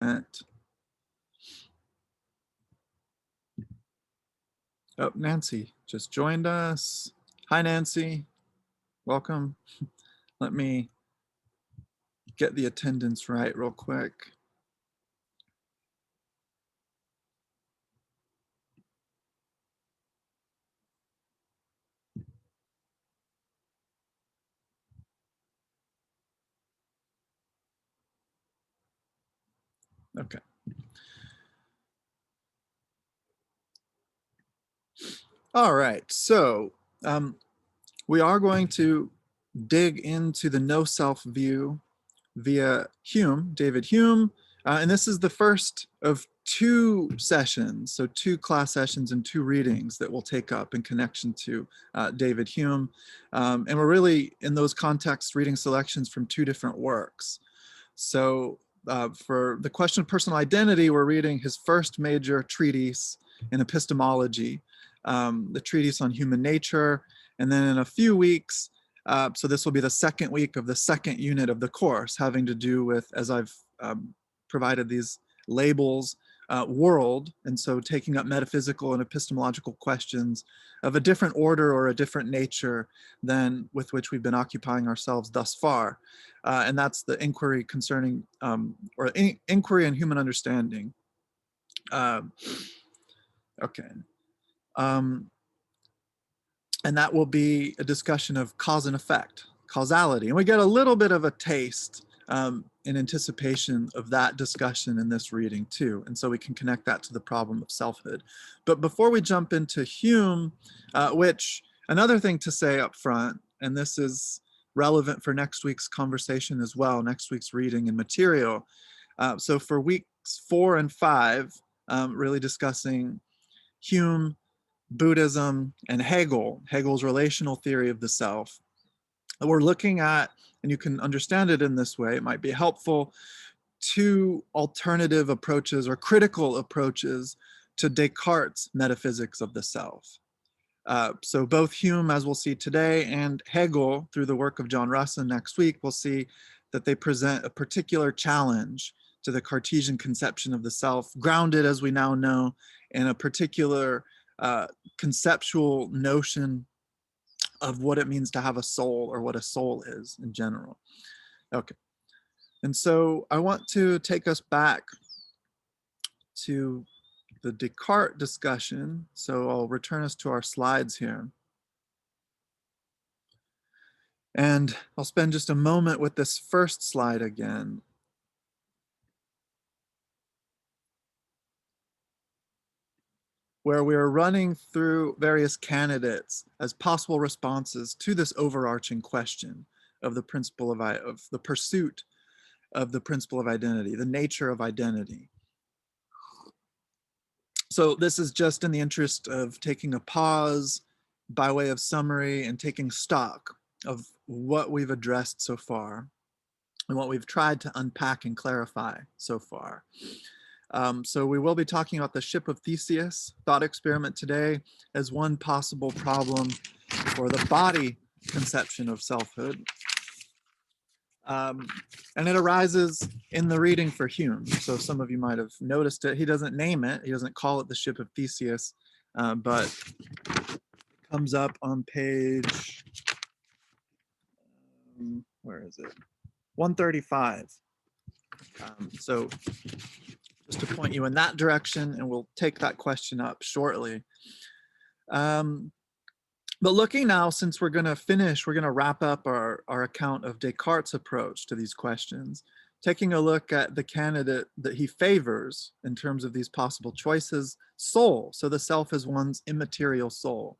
content. Oh, Nancy just joined us. Hi, Nancy. Welcome. Let me get the attendance right real quick. Okay. All right, so we are going to dig into the no self view via Hume, David Hume, and this is the first of 2 sessions, so 2 class sessions and 2 readings that we'll take up in connection to David Hume. And we're really, in those contexts, reading selections from 2 different works. So for the question of personal identity, we're reading his first major treatise in epistemology, the treatise on human nature, and then in a few weeks, so this will be the second week of the second unit of the course, having to do with, as I've provided these labels, world, and so taking up metaphysical and epistemological questions of a different order or a different nature than with which we've been occupying ourselves thus far. And that's the inquiry concerning, or inquiry and human understanding. Okay. And that will be a discussion of cause and effect, causality. And we get a little bit of a taste in anticipation of that discussion in this reading too. And so we can connect that to the problem of selfhood. But before we jump into Hume, which another thing to say up front, and this is relevant for next week's conversation as well, next week's reading and material. So for weeks 4 and 5, really discussing Hume, Buddhism, and Hegel's relational theory of the self. We're looking at, and you can understand it in this way, it might be helpful, 2 alternative approaches or critical approaches to Descartes' metaphysics of the self. So both Hume, as we'll see today, and Hegel, through the work of John Russin next week, we'll see that they present a particular challenge to the Cartesian conception of the self, grounded, as we now know, in a particular conceptual notion of what it means to have a soul, or what a soul is in general. Okay, and so I want to take us back to the Descartes discussion. So I'll return us to our slides here. And I'll spend just a moment with this first slide again. Where we are running through various candidates as possible responses to this overarching question of the principle of the pursuit of the principle of identity, the nature of identity. So this is just in the interest of taking a pause by way of summary and taking stock of what we've addressed so far and what we've tried to unpack and clarify so far. So we will be talking about the ship of Theseus thought experiment today as one possible problem for the body conception of selfhood. And it arises in the reading for Hume. So some of you might have noticed it. He doesn't name it. He doesn't call it the ship of Theseus, but it comes up on page, where is it? 135. So just to point you in that direction, and we'll take that question up shortly. But looking now, since we're going to finish, we're going to wrap up our account of Descartes' approach to these questions, taking a look at the candidate that he favors in terms of these possible choices, soul. So the self is one's immaterial soul,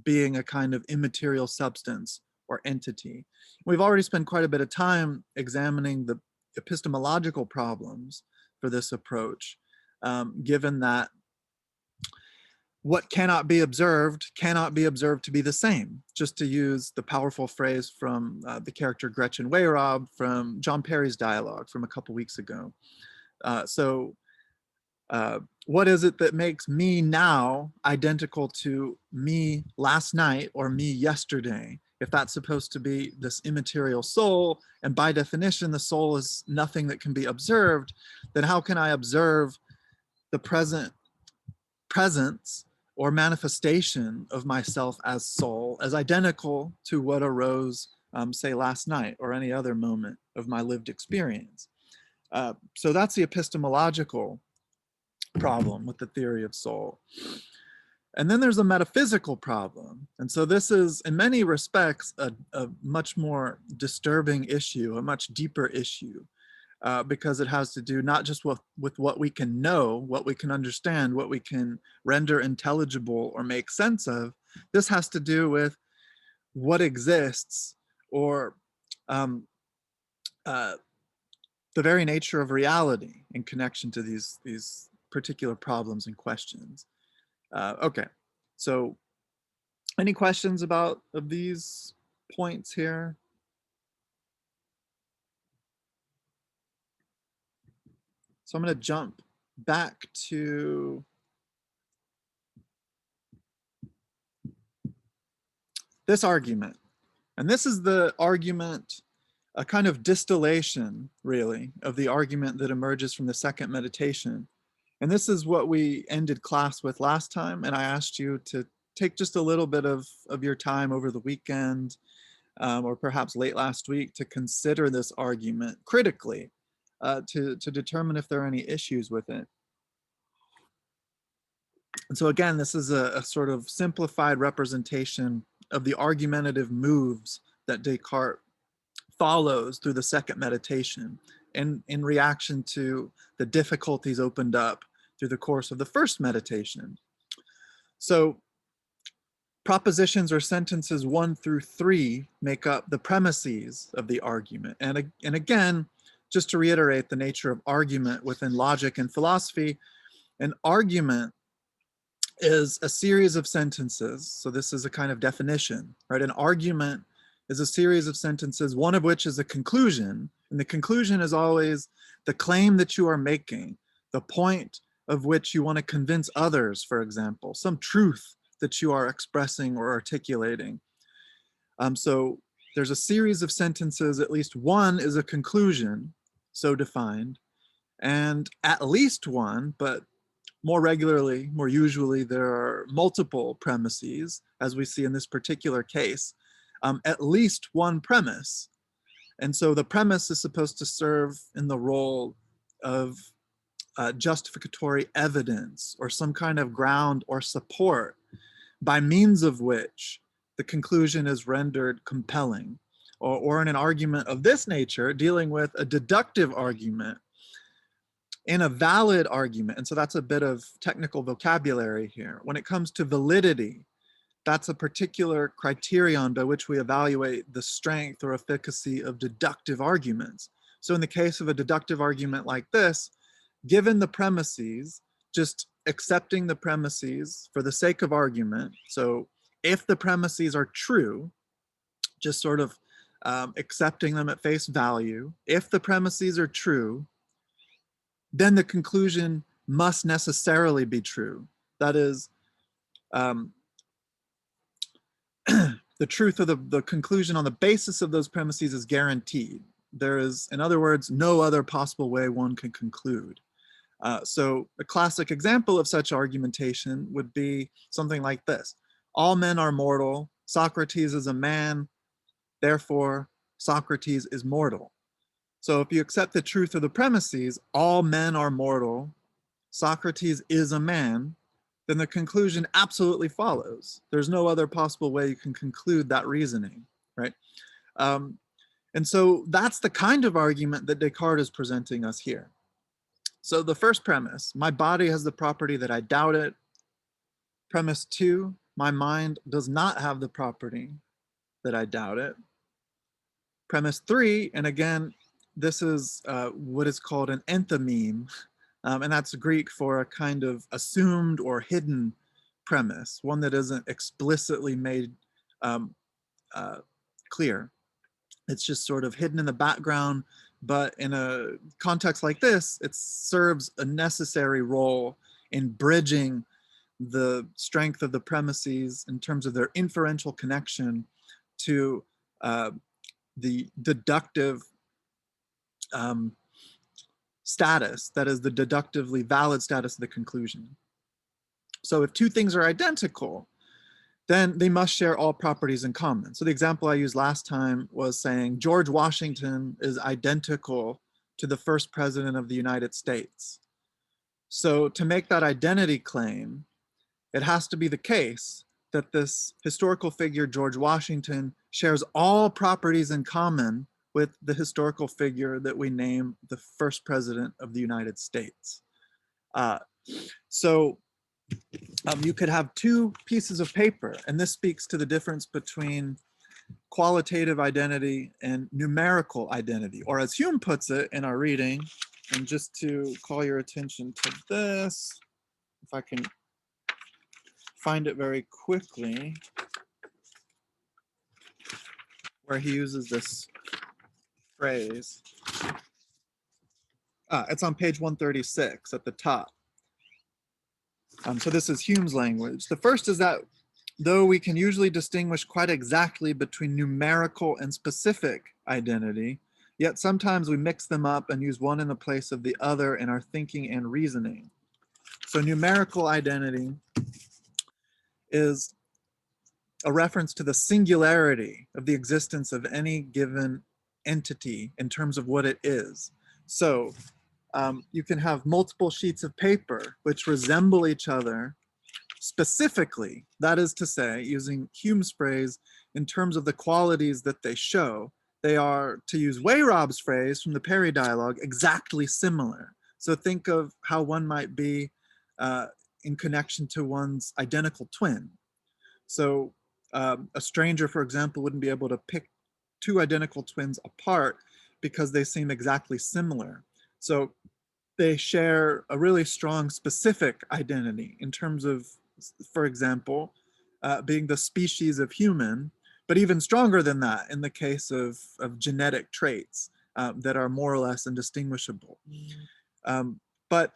being a kind of immaterial substance or entity. We've already spent quite a bit of time examining the epistemological problems for this approach, given that what cannot be observed to be the same, just to use the powerful phrase from the character Gretchen Weyrob from John Perry's dialogue from a couple weeks ago. What is it that makes me now identical to me last night or me yesterday if that's supposed to be this immaterial soul, and by definition, the soul is nothing that can be observed, then how can I observe the presence or manifestation of myself as soul as identical to what arose, say, last night or any other moment of my lived experience? So that's the epistemological problem with the theory of soul. And then there's a metaphysical problem. And so this is, in many respects, a much more disturbing issue, a much deeper issue, because it has to do not just with what we can know, what we can understand, what we can render intelligible or make sense of. This has to do with what exists, or the very nature of reality in connection to these particular problems and questions. Okay, so any questions about of these points here? So I'm going to jump back to this argument. And this is the argument, a kind of distillation, really, of the argument that emerges from the second meditation. And this is what we ended class with last time. And I asked you to take just a little bit of your time over the weekend, or perhaps late last week, to consider this argument critically, to determine if there are any issues with it. And so again, this is a sort of simplified representation of the argumentative moves that Descartes follows through the second meditation, and in reaction to the difficulties opened up through the course of the first meditation. So propositions or sentences 1 through 3 make up the premises of the argument. And again, just to reiterate the nature of argument within logic and philosophy, an argument is a series of sentences. So this is a kind of definition, right? An argument is a series of sentences, one of which is a conclusion. And the conclusion is always the claim that you are making, the point of which you want to convince others, for example, some truth that you are expressing or articulating. So there's a series of sentences, at least one is a conclusion, so defined, and at least one, but more regularly, more usually, there are multiple premises, as we see in this particular case, at least one premise. And so the premise is supposed to serve in the role of justificatory evidence, or some kind of ground or support by means of which the conclusion is rendered compelling. Or in an argument of this nature, dealing with a deductive argument, in a valid argument, and so that's a bit of technical vocabulary here. When it comes to validity, that's a particular criterion by which we evaluate the strength or efficacy of deductive arguments. So in the case of a deductive argument like this, given the premises, just accepting the premises for the sake of argument, so if the premises are true, just sort of accepting them at face value, if the premises are true, then the conclusion must necessarily be true. That is, the truth of the conclusion on the basis of those premises is guaranteed. There is, in other words, no other possible way one can conclude. So a classic example of such argumentation would be something like this. All men are mortal. Socrates is a man. Therefore, Socrates is mortal. So if you accept the truth of the premises, all men are mortal, Socrates is a man, then the conclusion absolutely follows. There's no other possible way you can conclude that reasoning, right? And so that's the kind of argument that Descartes is presenting us here. So the first premise, my body has the property that I doubt it. Premise 2, my mind does not have the property that I doubt it. Premise 3, and again, this is what is called an enthymeme, and that's Greek for a kind of assumed or hidden premise, one that isn't explicitly made clear. It's just sort of hidden in the background, but in a context like this, it serves a necessary role in bridging the strength of the premises in terms of their inferential connection to the deductive status, that is the deductively valid status of the conclusion. So if two things are identical, then they must share all properties in common. So the example I used last time was saying George Washington is identical to the first president of the United States. So to make that identity claim, it has to be the case that this historical figure, George Washington, shares all properties in common with the historical figure that we name the first president of the United States. So you could have two pieces of paper, and this speaks to the difference between qualitative identity and numerical identity, or as Hume puts it in our reading, and just to call your attention to this, if I can find it very quickly, where he uses this phrase. It's on page 136 at the top. So this is Hume's language. The first is that though we can usually distinguish quite exactly between numerical and specific identity, yet sometimes we mix them up and use one in the place of the other in our thinking and reasoning. So numerical identity is a reference to the singularity of the existence of any given entity in terms of what it is. So you can have multiple sheets of paper which resemble each other specifically, that is to say, using Hume's phrase, in terms of the qualities that they show. They are, to use Weyrob's phrase from the Perry dialogue, exactly similar. So think of how one might be in connection to one's identical twin. So a stranger, for example, wouldn't be able to pick two identical twins apart because they seem exactly similar. So they share a really strong specific identity in terms of, for example, being the species of human, but even stronger than that in the case of genetic traits that are more or less indistinguishable. But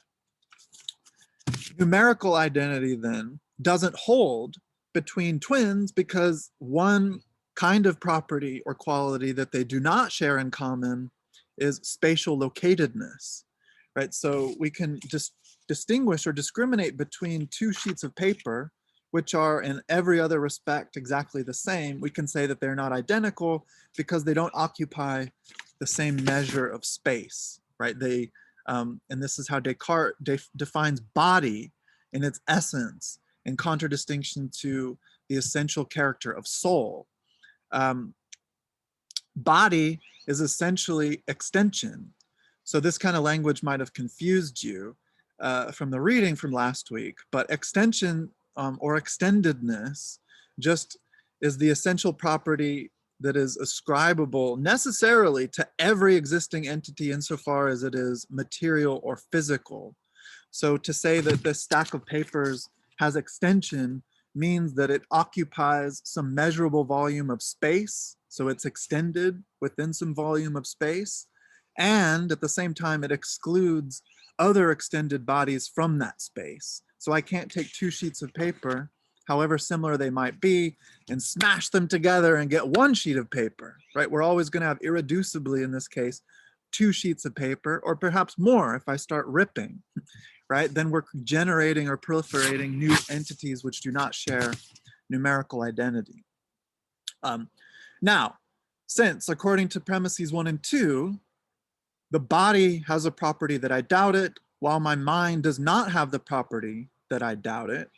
numerical identity then doesn't hold between twins because one kind of property or quality that they do not share in common is spatial locatedness. Right, so we can just distinguish or discriminate between two sheets of paper, which are in every other respect exactly the same. We can say that they're not identical because they don't occupy the same measure of space, right? They, and this is how Descartes defines body in its essence, in contradistinction to the essential character of soul. Body is essentially extension. So this kind of language might have confused you from the reading from last week, but extension or extendedness just is the essential property that is ascribable necessarily to every existing entity insofar as it is material or physical. So to say that this stack of papers has extension means that it occupies some measurable volume of space, so it's extended within some volume of space, and at the same time it excludes other extended bodies from that space. So I can't take two sheets of paper, however similar they might be, and smash them together and get one sheet of paper, right? We're always going to have irreducibly, in this case, two sheets of paper, or perhaps more if I start ripping, right? Then we're generating or proliferating new entities which do not share numerical identity. Now, since according to premises 1 and 2, the body has a property that I doubt it, while my mind does not have the property that I doubt it,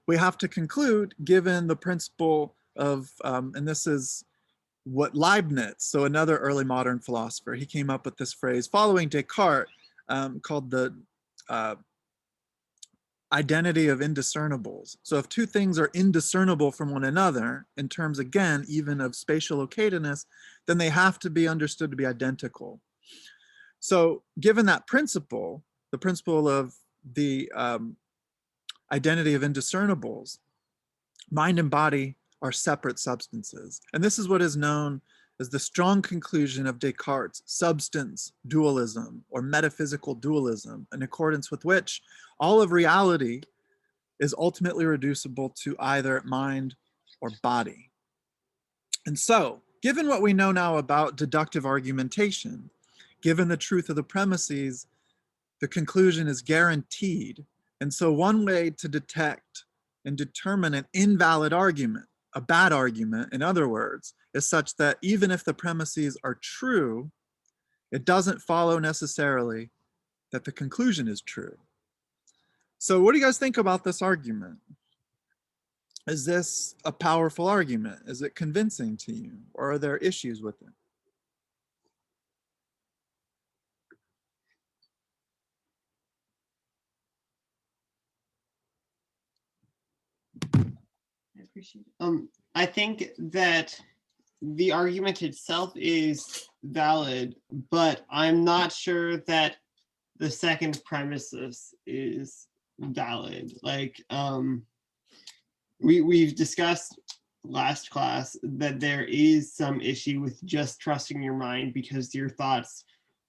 we have to conclude, given the principle of, and this is what Leibniz, so another early modern philosopher, he came up with this phrase following Descartes called the identity of indiscernibles. So if two things are indiscernible from one another, in terms, again, even of spatial locatedness, then they have to be understood to be identical. So given that principle, the principle of the identity of indiscernibles, mind and body are separate substances. And this is what is known as the strong conclusion of Descartes' substance dualism or metaphysical dualism, in accordance with which all of reality is ultimately reducible to either mind or body. And so, given what we know now about deductive argumentation, given the truth of the premises, the conclusion is guaranteed. And so one way to detect and determine an invalid argument, a bad argument, in other words, is such that even if the premises are true, it doesn't follow necessarily that the conclusion is true. So what do you guys think about this argument? Is this a powerful argument? Is it convincing to you? Or are there issues with it? I appreciate it. I think that the argument itself is valid, but I'm not sure that the second premises is valid. Like, we've discussed last class that there is some issue with just trusting your mind because your thoughts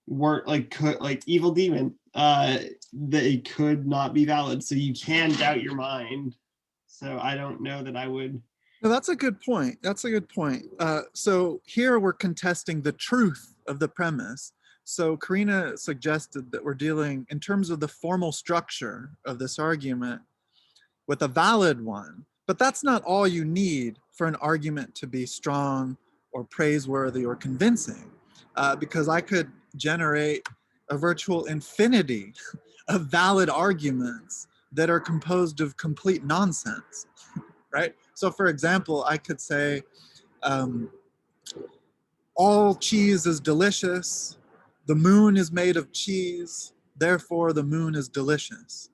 weren't like evil demon, they could not be valid, so you can doubt your mind. So I don't know that I would. No, that's a good point. That's a good point. So here we're contesting the truth of the premise. So Karina suggested that we're dealing in terms of the formal structure of this argument with a valid one, but that's not all you need for an argument to be strong or praiseworthy or convincing, because I could generate a virtual infinity of valid arguments that are composed of complete nonsense, right? So for example, I could say, all cheese is delicious, the moon is made of cheese, therefore the moon is delicious.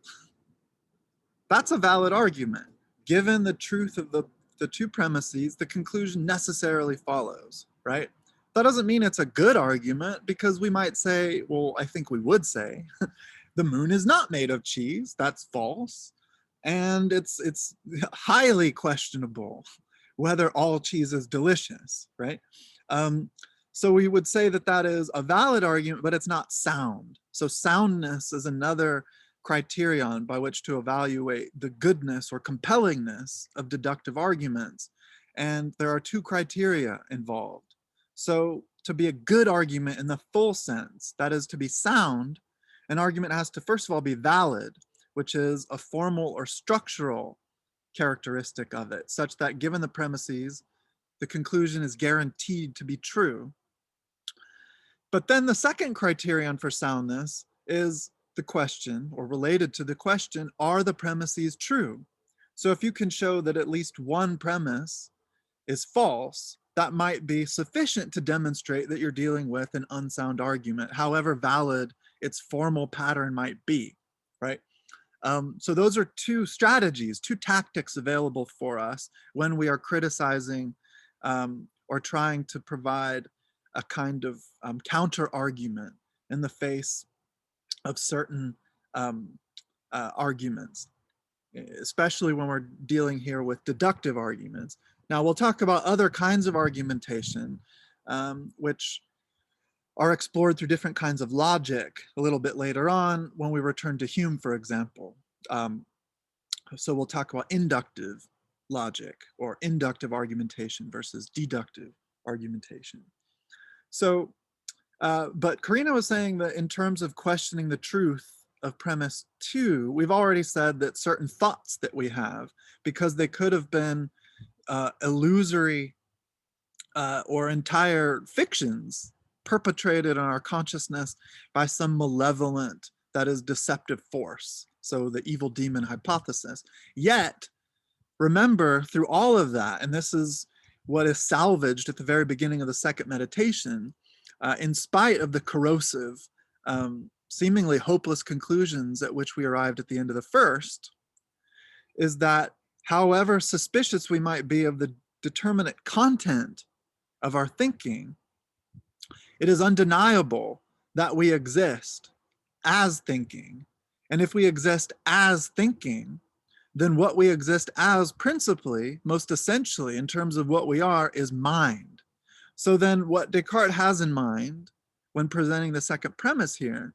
That's a valid argument. Given the truth of the two premises, the conclusion necessarily follows, right? That doesn't mean it's a good argument, because we might say, well, I think we would say, the moon is not made of cheese, that's false. And it's highly questionable whether all cheese is delicious, right? So we would say that that is a valid argument, but it's not sound. So soundness is another criterion by which to evaluate the goodness or compellingness of deductive arguments. And there are two criteria involved. So to be a good argument in the full sense, that is to be sound, an argument has to first of all be valid, which is a formal or structural characteristic of it, such that given the premises, the conclusion is guaranteed to be true. But then the second criterion for soundness is the question, or related to the question, are the premises true? So if you can show that at least one premise is false, that might be sufficient to demonstrate that you're dealing with an unsound argument, however valid its formal pattern might be, right? So those are two strategies, two tactics available for us when we are criticizing or trying to provide a kind of counter argument in the face of certain arguments, especially when we're dealing here with deductive arguments. Now we'll talk about other kinds of argumentation, which are explored through different kinds of logic a little bit later on when we return to Hume, for example. So we'll talk about inductive logic or inductive argumentation versus deductive argumentation. So, but Karina was saying that in terms of questioning the truth of premise 2, we've already said that certain thoughts that we have, because they could have been illusory or entire fictions perpetrated on our consciousness by some malevolent, that is, deceptive force. So the evil demon hypothesis. Yet, remember, through all of that, and this is what is salvaged at the very beginning of the second meditation, in spite of the corrosive, seemingly hopeless conclusions at which we arrived at the end of the first, is that however suspicious we might be of the determinate content of our thinking, it is undeniable that we exist as thinking. And if we exist as thinking, then what we exist as principally, most essentially, in terms of what we are, is mind. So then what Descartes has in mind when presenting the second premise here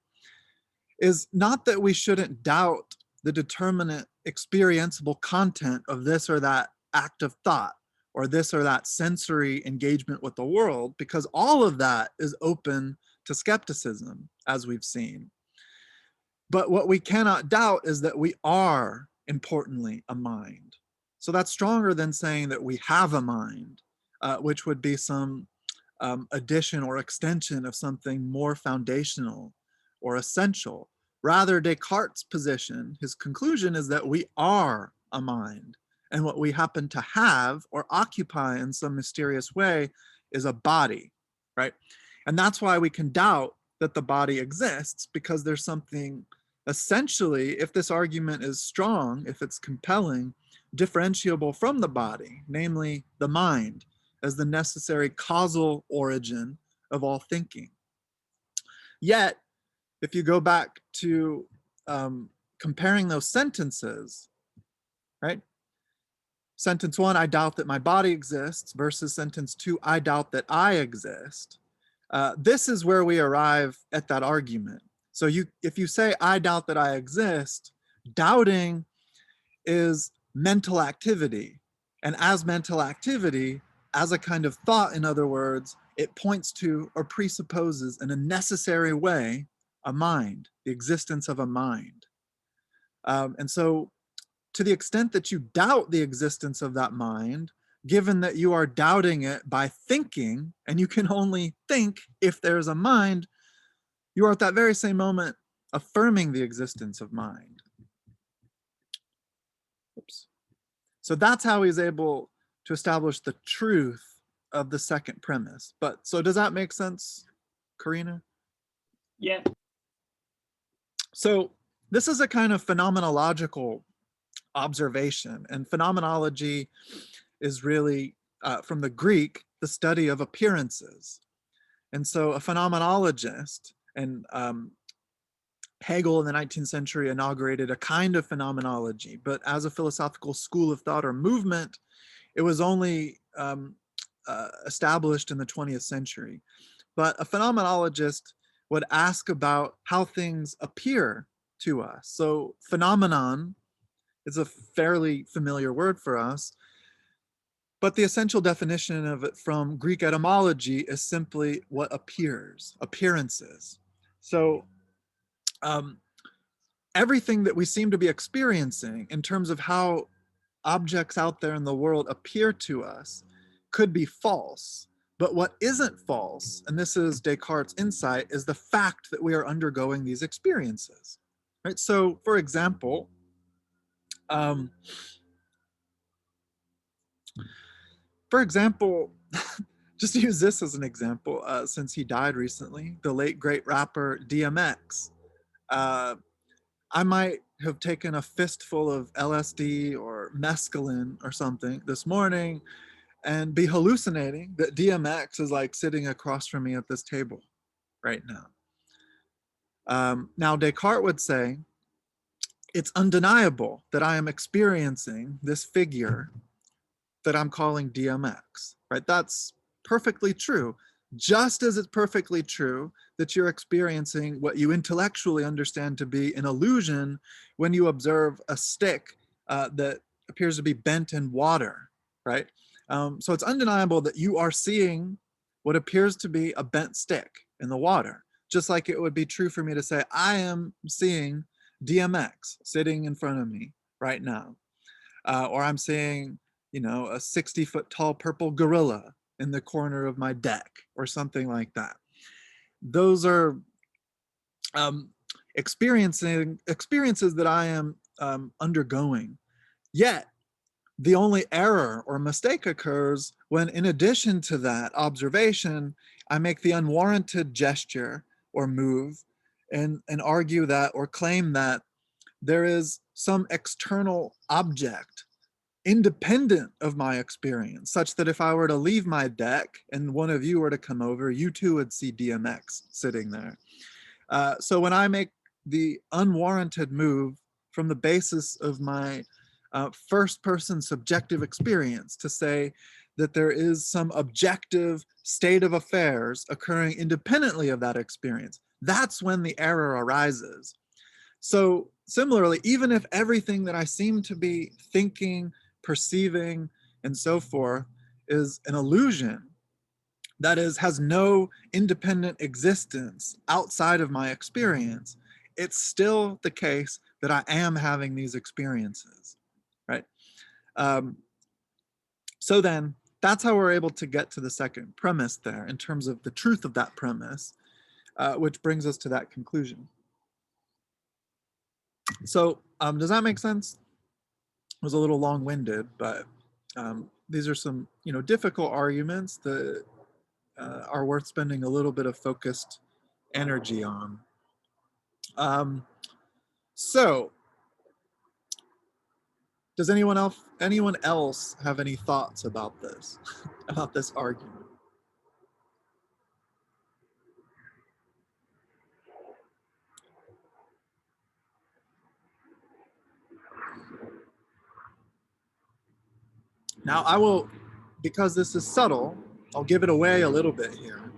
is not that we shouldn't doubt the determinate experienceable content of this or that act of thought, or this or that sensory engagement with the world, because all of that is open to skepticism, as we've seen. But what we cannot doubt is that we are, importantly, a mind. So that's stronger than saying that we have a mind, which would be some addition or extension of something more foundational or essential. Rather, Descartes' position, his conclusion, is that we are a mind, and what we happen to have or occupy in some mysterious way is a body, right? And that's why we can doubt that the body exists, because there's something essentially, if this argument is strong, if it's compelling, differentiable from the body, namely the mind, as the necessary causal origin of all thinking. Yet, if you go back to comparing those sentences, right? Sentence 1, I doubt that my body exists, versus sentence 2, I doubt that I exist. This is where we arrive at that argument. So if you say, I doubt that I exist, doubting is mental activity. And as mental activity, as a kind of thought, in other words, it points to or presupposes in a necessary way a mind, the existence of a mind. And so to the extent that you doubt the existence of that mind, given that you are doubting it by thinking, and you can only think if there's a mind, you are at that very same moment affirming the existence of mind. Oops. So that's how he's able to establish the truth of the second premise. But so does that make sense, Karina? Yeah. So this is a kind of phenomenological observation, and phenomenology is really from the Greek, the study of appearances. And so a phenomenologist, and Hegel in the 19th century inaugurated a kind of phenomenology, but as a philosophical school of thought or movement, it was only established in the 20th century. But a phenomenologist would ask about how things appear to us. So phenomenon is a fairly familiar word for us, but the essential definition of it from Greek etymology is simply what appears, appearances. So everything that we seem to be experiencing in terms of how objects out there in the world appear to us could be false. But what isn't false, and this is Descartes' insight, is the fact that we are undergoing these experiences. Right? So, for example, just to use this as an example, since he died recently, the late great rapper DMX. I might have taken a fistful of LSD or mescaline or something this morning and be hallucinating that DMX is like sitting across from me at this table right now. Now, Descartes would say, it's undeniable that I am experiencing this figure that I'm calling DMX, right? That's perfectly true. Just as it's perfectly true that you're experiencing what you intellectually understand to be an illusion when you observe a stick that appears to be bent in water, right? So it's undeniable that you are seeing what appears to be a bent stick in the water, just like it would be true for me to say, I am seeing DMX sitting in front of me right now. Or I'm seeing, a 60-foot tall purple gorilla in the corner of my deck or something like that. Those are experiences that I am undergoing. Yet, the only error or mistake occurs when, in addition to that observation, I make the unwarranted gesture or move and argue that or claim that there is some external object independent of my experience, such that if I were to leave my deck and one of you were to come over, you too would see DMX sitting there. So when I make the unwarranted move from the basis of my first person subjective experience to say that there is some objective state of affairs occurring independently of that experience, that's when the error arises. So similarly, even if everything that I seem to be thinking, perceiving, and so forth is an illusion, that is, has no independent existence outside of my experience, it's still the case that I am having these experiences, right? So then that's how we're able to get to the second premise there in terms of the truth of that premise, which brings us to that conclusion. So does that make sense? It was a little long-winded, but these are some, difficult arguments that are worth spending a little bit of focused energy on. So does anyone else have any thoughts about this, about this argument? Now I will, because this is subtle, I'll give it away a little bit here.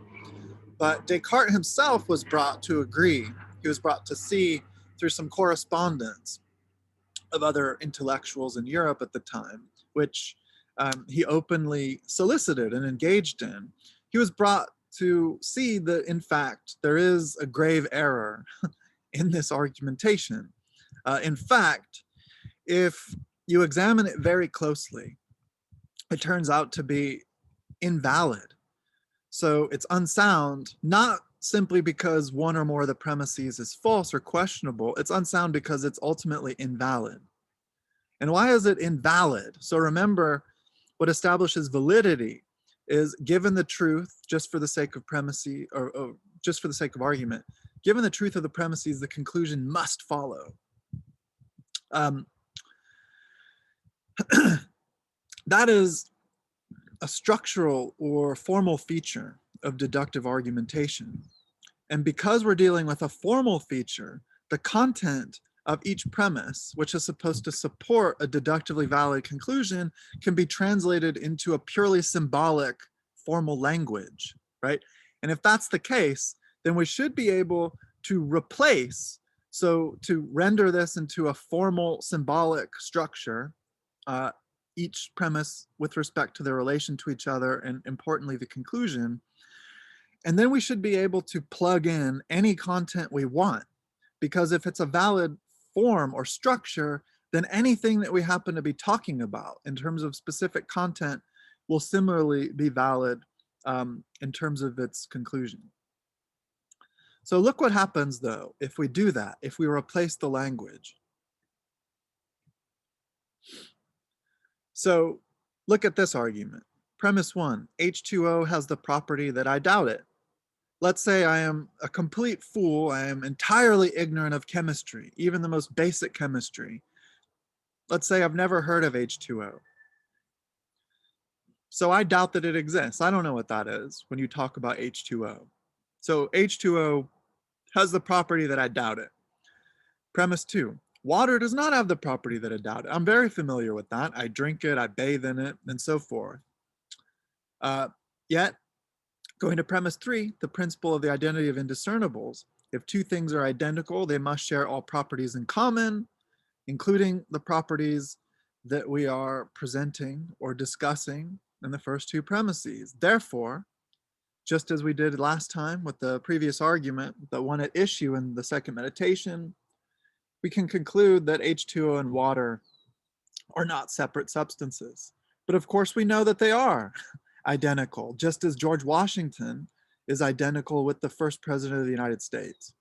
But Descartes himself was brought to agree. He was brought to see through some correspondence of other intellectuals in Europe at the time, which he openly solicited and engaged in. He was brought to see that, in fact, there is a grave error in this argumentation. In fact, if you examine it very closely, it turns out to be invalid. So it's unsound, not simply because one or more of the premises is false or questionable. It's unsound because it's ultimately invalid. And why is it invalid? So remember, what establishes validity is, given the truth, just for the sake of premises, or just for the sake of argument, given the truth of the premises, the conclusion must follow. That is a structural or formal feature of deductive argumentation. And because we're dealing with a formal feature, the content of each premise, which is supposed to support a deductively valid conclusion, can be translated into a purely symbolic formal language, right? And if that's the case, then we should be able to replace, so to render this into a formal symbolic structure, each premise with respect to their relation to each other, and importantly, the conclusion. And then we should be able to plug in any content we want, because if it's a valid form or structure, then anything that we happen to be talking about in terms of specific content will similarly be valid in terms of its conclusion. So look what happens, though, if we do that, if we replace the language. So look at this argument. Premise 1, H2O has the property that I doubt it. Let's say I am a complete fool. I am entirely ignorant of chemistry, even the most basic chemistry. Let's say I've never heard of H2O. So I doubt that it exists. I don't know what that is when you talk about H2O. So H2O has the property that I doubt it. Premise 2, water does not have the property that I doubt it. I'm very familiar with that. I drink it, I bathe in it, and so forth. Yet, going to premise 3, the principle of the identity of indiscernibles. If two things are identical, they must share all properties in common, including the properties that we are presenting or discussing in the first two premises. Therefore, just as we did last time with the previous argument, the one at issue in the second meditation, we can conclude that H2O and water are not separate substances. But of course, we know that they are identical, just as George Washington is identical with the first president of the United States.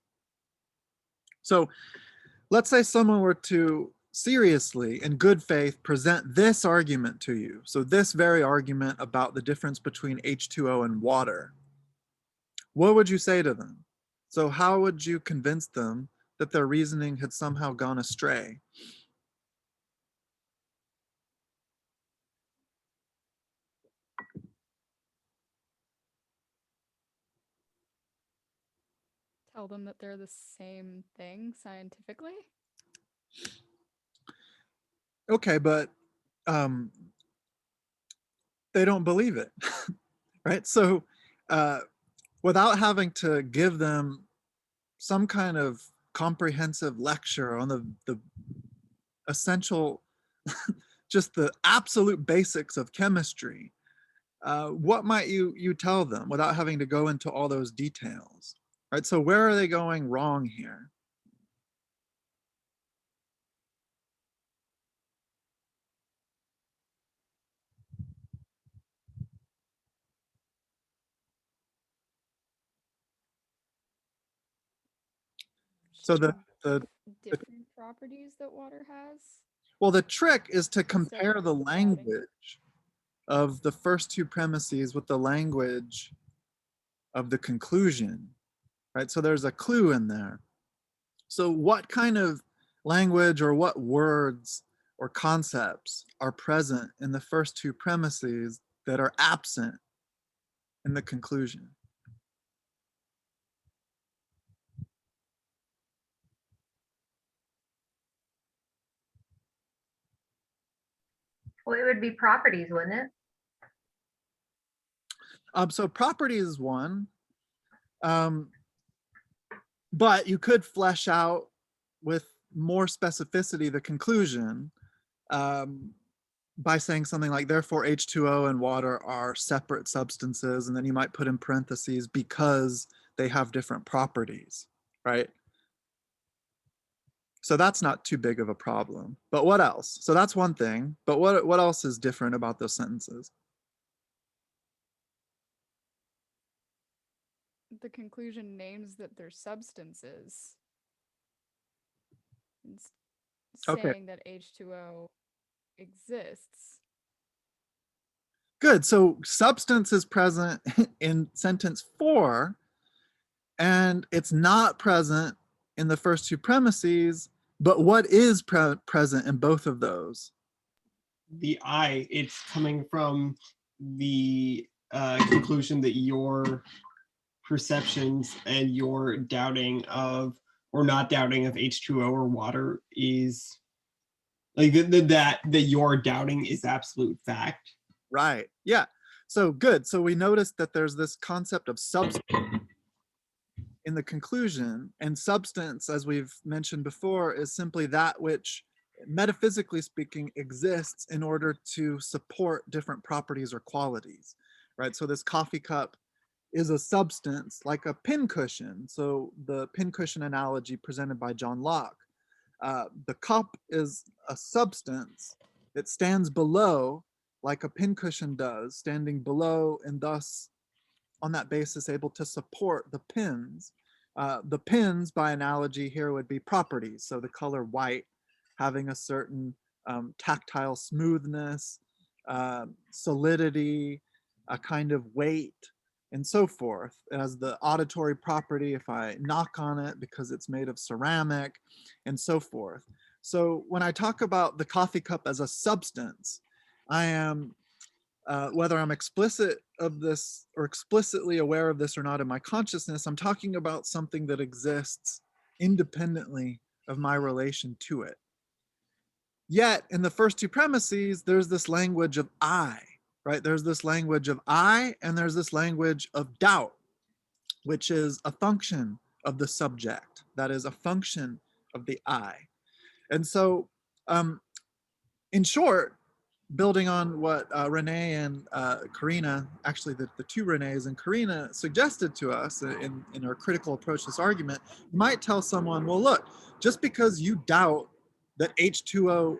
So let's say someone were to seriously, in good faith, present this argument to you. So this very argument about the difference between H2O and water. What would you say to them? So how would you convince them that their reasoning had somehow gone astray? Tell them that they're the same thing scientifically? Okay, but they don't believe it, right? So without having to give them some kind of comprehensive lecture on the essential, just the absolute basics of chemistry, what might you tell them without having to go into all those details? Right, so where are they going wrong here? So the Different properties that water has. well, the trick is to Instead compare of the doubting it. language of the first two premises with the language of the conclusion, right? So there's a clue in there. So what kind of language or what words or concepts are present in the first two premises that are absent in the conclusion? Well, it would be properties, wouldn't it? So property is one, but you could flesh out with more specificity the conclusion by saying something like, therefore H2O and water are separate substances, and then you might put in parentheses because they have different properties, right? So that's not too big of a problem. But what else? So that's one thing, but what else is different about those sentences? The conclusion names that they're substances. And Okay. saying that H2O exists. Good. So substance is present in sentence 4, and it's not present in the first two premises, but what is present in both of those? The I, it's coming from the conclusion that your perceptions and your doubting of, or not doubting of H2O or water is like that your doubting is absolute fact. Right. Yeah. So good. So we noticed that there's this concept of substance in the conclusion, and substance, as we've mentioned before, is simply that which, metaphysically speaking, exists in order to support different properties or qualities, right? So this coffee cup is a substance like a pincushion. So the pincushion analogy presented by John Locke. The cup is a substance that stands below like a pincushion does, standing below and thus on that basis able to support the pins. The pins, by analogy here, would be properties. So the color white having a certain tactile smoothness, solidity, a kind of weight, and so forth. As the auditory property, if I knock on it because it's made of ceramic, and so forth. So when I talk about the coffee cup as a substance, I am whether I'm explicit of this or explicitly aware of this or not in my consciousness, I'm talking about something that exists independently of my relation to it. Yet in the first two premises, there's this language of I, right? There's this language of I, and there's this language of doubt, which is a function of the subject. That is a function of the I. And so, in short, building on what Renee and Karina, actually the two Renees and Karina suggested to us in our critical approach to this argument, you might tell someone, well, look, just because you doubt that H2O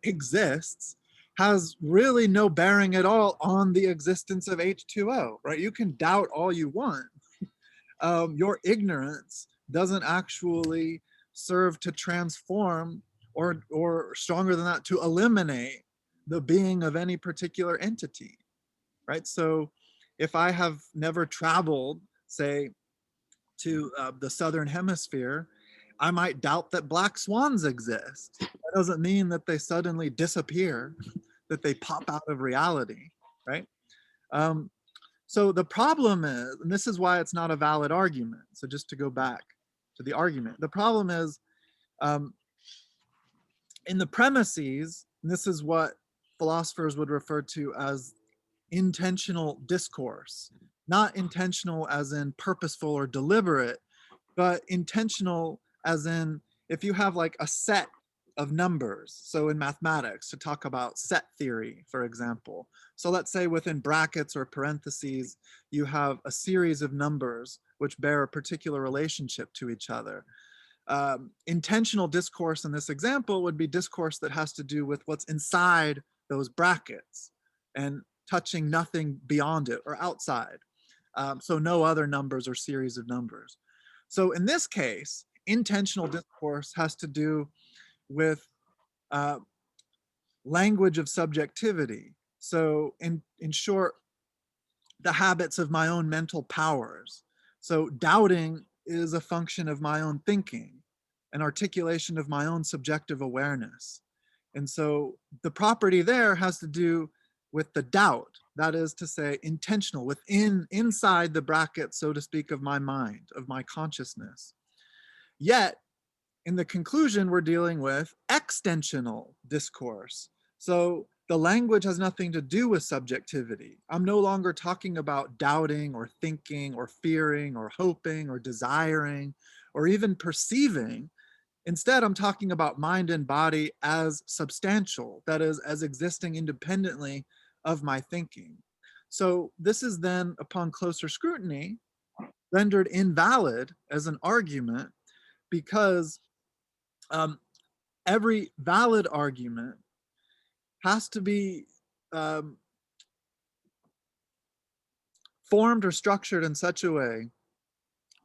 exists has really no bearing at all on the existence of H2O, right? You can doubt all you want. Your ignorance doesn't actually serve to transform or stronger than that, to eliminate the being of any particular entity, right? So if I have never traveled, say, to the southern hemisphere, I might doubt that black swans exist. That doesn't mean that they suddenly disappear, that they pop out of reality, right? So the problem is, and this is why it's not a valid argument. So just to go back to the argument, the problem is in the premises, and this is what philosophers would refer to as intentional discourse, not intentional as in purposeful or deliberate, but intentional as in if you have like a set of numbers. So in mathematics, to talk about set theory, for example. So let's say within brackets or parentheses, you have a series of numbers which bear a particular relationship to each other. Intentional discourse in this example would be discourse that has to do with what's inside those brackets and touching nothing beyond it or outside. So no other numbers or series of numbers. So in this case, intentional discourse has to do with language of subjectivity. So in short, the habits of my own mental powers. So doubting is a function of my own thinking, an articulation of my own subjective awareness. And so the property there has to do with the doubt, that is to say, intentional, inside the bracket, so to speak, of my mind, of my consciousness. Yet, in the conclusion, we're dealing with extensional discourse. So the language has nothing to do with subjectivity. I'm no longer talking about doubting or thinking or fearing or hoping or desiring or even perceiving. Instead, I'm talking about mind and body as substantial, that is, as existing independently of my thinking. So this is then, upon closer scrutiny, rendered invalid as an argument because every valid argument has to be formed or structured in such a way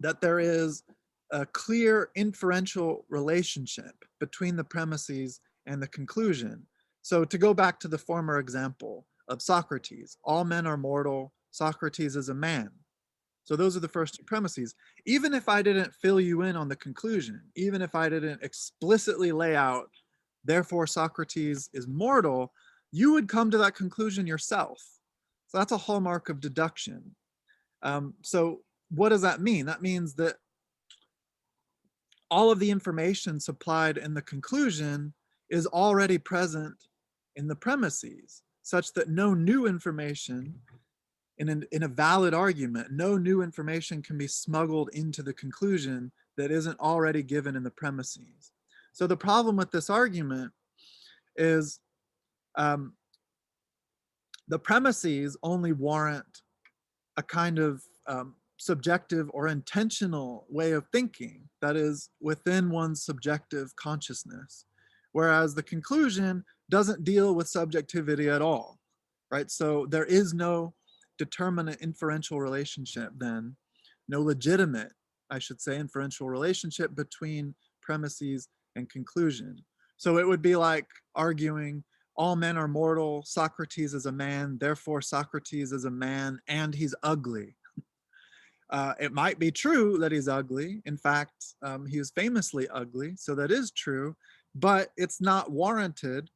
that there is a clear inferential relationship between the premises and the conclusion. So to go back to the former example of Socrates, all men are mortal, Socrates is a man. So those are the first two premises. Even if I didn't fill you in on the conclusion, even if I didn't explicitly lay out, therefore Socrates is mortal, you would come to that conclusion yourself. So that's a hallmark of deduction. So what does that mean? That means that all of the information supplied in the conclusion is already present in the premises, such that no new information in a valid argument, no new information can be smuggled into the conclusion that isn't already given in the premises. So the problem with this argument is the premises only warrant a kind of subjective or intentional way of thinking that is within one's subjective consciousness, whereas the conclusion doesn't deal with subjectivity at all, right? So there is no determinate inferential relationship then, no legitimate, I should say, inferential relationship between premises and conclusion. So it would be like arguing all men are mortal, Socrates is a man, therefore Socrates is a man and he's ugly. It might be true that he's ugly. In fact, he is famously ugly, so that is true, but it's not warranted.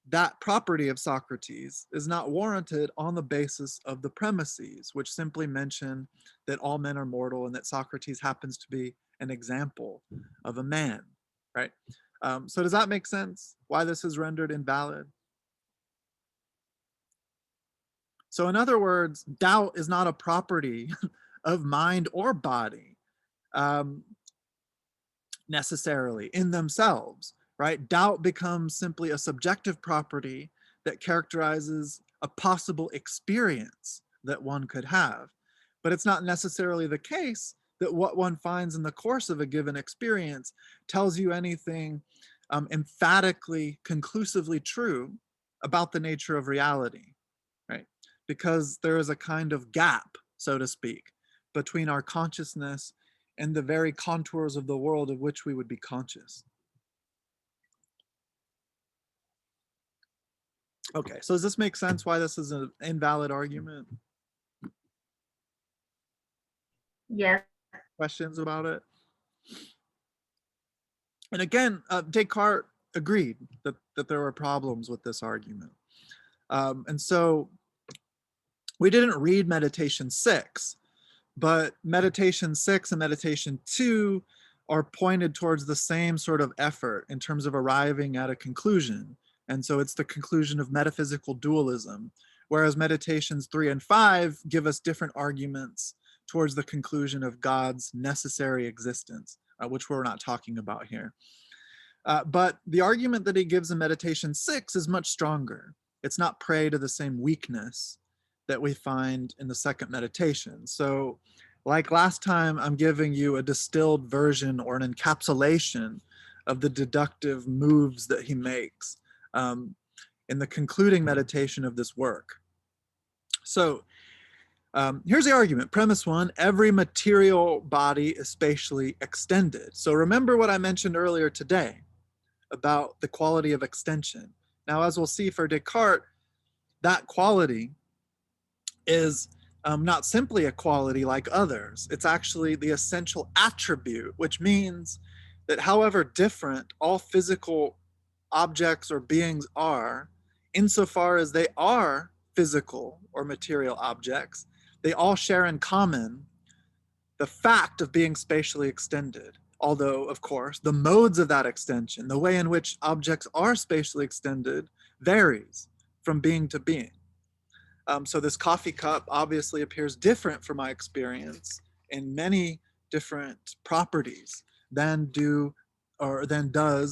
That property of Socrates is not warranted on the basis of the premises, which simply mention that all men are mortal and that Socrates happens to be an example of a man, right? So does that make sense? Why this is rendered invalid? So in other words, doubt is not a property of mind or body necessarily in themselves, right? Doubt becomes simply a subjective property that characterizes a possible experience that one could have. But it's not necessarily the case that what one finds in the course of a given experience tells you anything emphatically, conclusively true about the nature of reality, right? Because there is a kind of gap, so to speak, between our consciousness and the very contours of the world of which we would be conscious. Okay, so does this make sense why this is an invalid argument? Yes. Questions about it? And again, Descartes agreed that there were problems with this argument. And so we didn't read Meditation 6, but Meditation 6 and Meditation 2 are pointed towards the same sort of effort in terms of arriving at a conclusion. And so it's the conclusion of metaphysical dualism, whereas Meditations 3 and 5 give us different arguments towards the conclusion of God's necessary existence, which we're not talking about here. But the argument that he gives in Meditation 6 is much stronger. It's not prey to the same weakness that we find in the second meditation. So like last time, I'm giving you a distilled version or an encapsulation of the deductive moves that he makes in the concluding meditation of this work. So here's the argument. Premise 1, every material body is spatially extended. So remember what I mentioned earlier today about the quality of extension. Now, as we'll see for Descartes, that quality is not simply a quality like others. It's actually the essential attribute, which means that however different all physical objects or beings are, insofar as they are physical or material objects, they all share in common the fact of being spatially extended. Although, of course, the modes of that extension, the way in which objects are spatially extended, varies from being to being. So this coffee cup obviously appears different from my experience in many different properties than does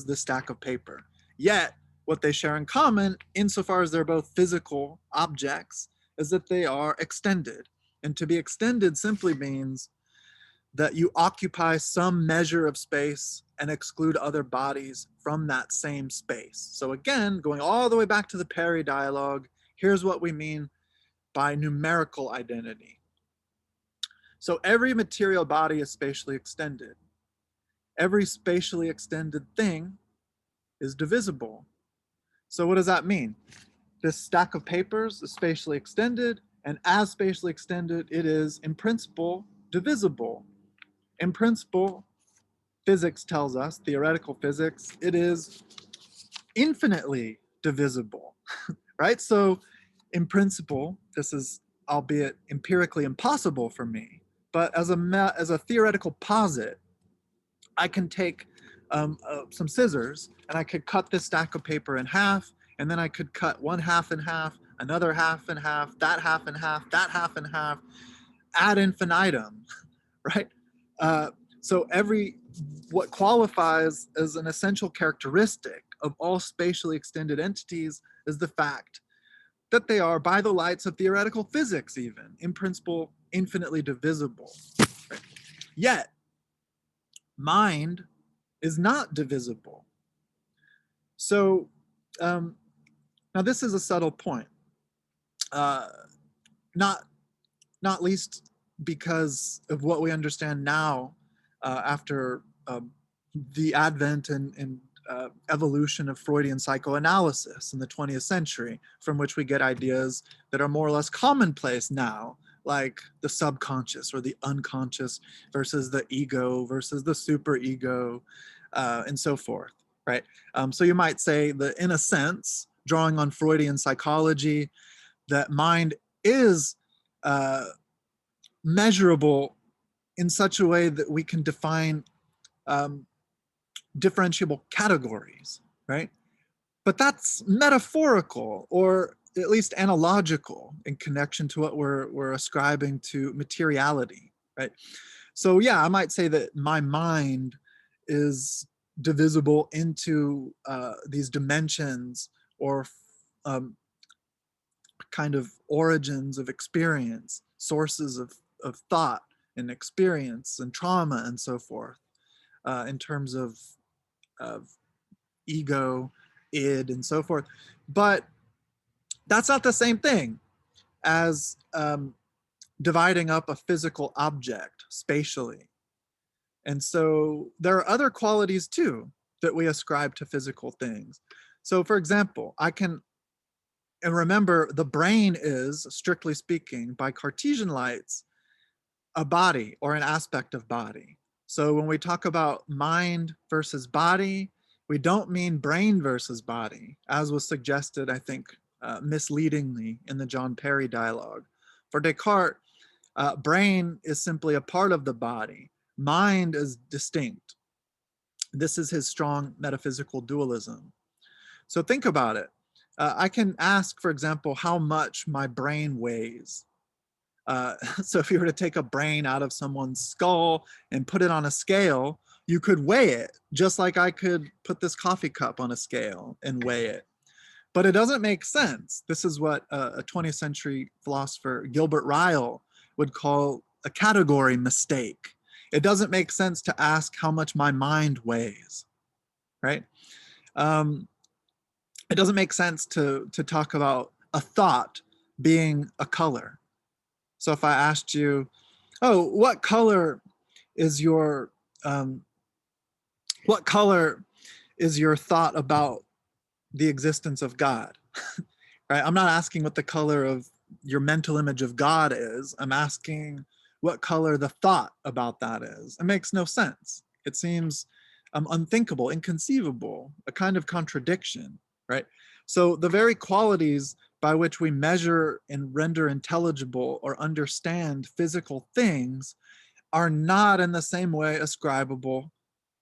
the stack of paper. Yet, what they share in common, insofar as they're both physical objects, is that they are extended. And to be extended simply means that you occupy some measure of space and exclude other bodies from that same space. So again, going all the way back to the Perry dialogue, here's what we mean by numerical identity. So every material body is spatially extended. Every spatially extended thing is divisible. So what does that mean? This stack of papers is spatially extended, and as spatially extended, it is, in principle, divisible. In principle, physics tells us, theoretical physics, it is infinitely divisible, right? So in principle, this is, albeit empirically impossible for me, but as a theoretical posit, I can take some scissors and I could cut this stack of paper in half, and then I could cut one half in half, another half in half, that half in half, that half in half, ad infinitum, right? So what qualifies as an essential characteristic of all spatially extended entities is the fact that they are, by the lights of theoretical physics even, in principle, infinitely divisible. Right? Yet, mind is not divisible. So, now this is a subtle point, not least because of what we understand now after the advent and evolution of Freudian psychoanalysis in the 20th century, from which we get ideas that are more or less commonplace now, like the subconscious or the unconscious versus the ego versus the superego, and so forth, right? So you might say that in a sense, drawing on Freudian psychology, that mind is measurable in such a way that we can define differentiable categories, right? But that's metaphorical, or at least analogical, in connection to what we're ascribing to materiality, right? So yeah, I might say that my mind is divisible into these dimensions or kind of origins of experience, sources of thought and experience and trauma and so forth, in terms of ego, id, and so forth. But that's not the same thing as dividing up a physical object spatially. And so there are other qualities too that we ascribe to physical things. So for example, and remember, the brain is, strictly speaking, by Cartesian lights, a body or an aspect of body. So when we talk about mind versus body, we don't mean brain versus body, as was suggested, I think, misleadingly in the John Perry dialogue. For Descartes, brain is simply a part of the body. Mind is distinct. This is his strong metaphysical dualism. So think about it. I can ask, for example, how much my brain weighs. So if you were to take a brain out of someone's skull and put it on a scale, You could weigh it, just like I could put this coffee cup on a scale and weigh it. But it doesn't make sense. This is what a 20th century philosopher, Gilbert Ryle, would call a category mistake. It doesn't make sense to ask how much my mind weighs, right? It doesn't make sense to talk about a thought being a color. So if I asked you, oh, what color is your thought about the existence of God? Right? I'm not asking what the color of your mental image of God is. I'm asking what color the thought about that is. It makes no sense. It seems unthinkable, inconceivable, a kind of contradiction, right? So the very qualities by which we measure and render intelligible or understand physical things are not in the same way ascribable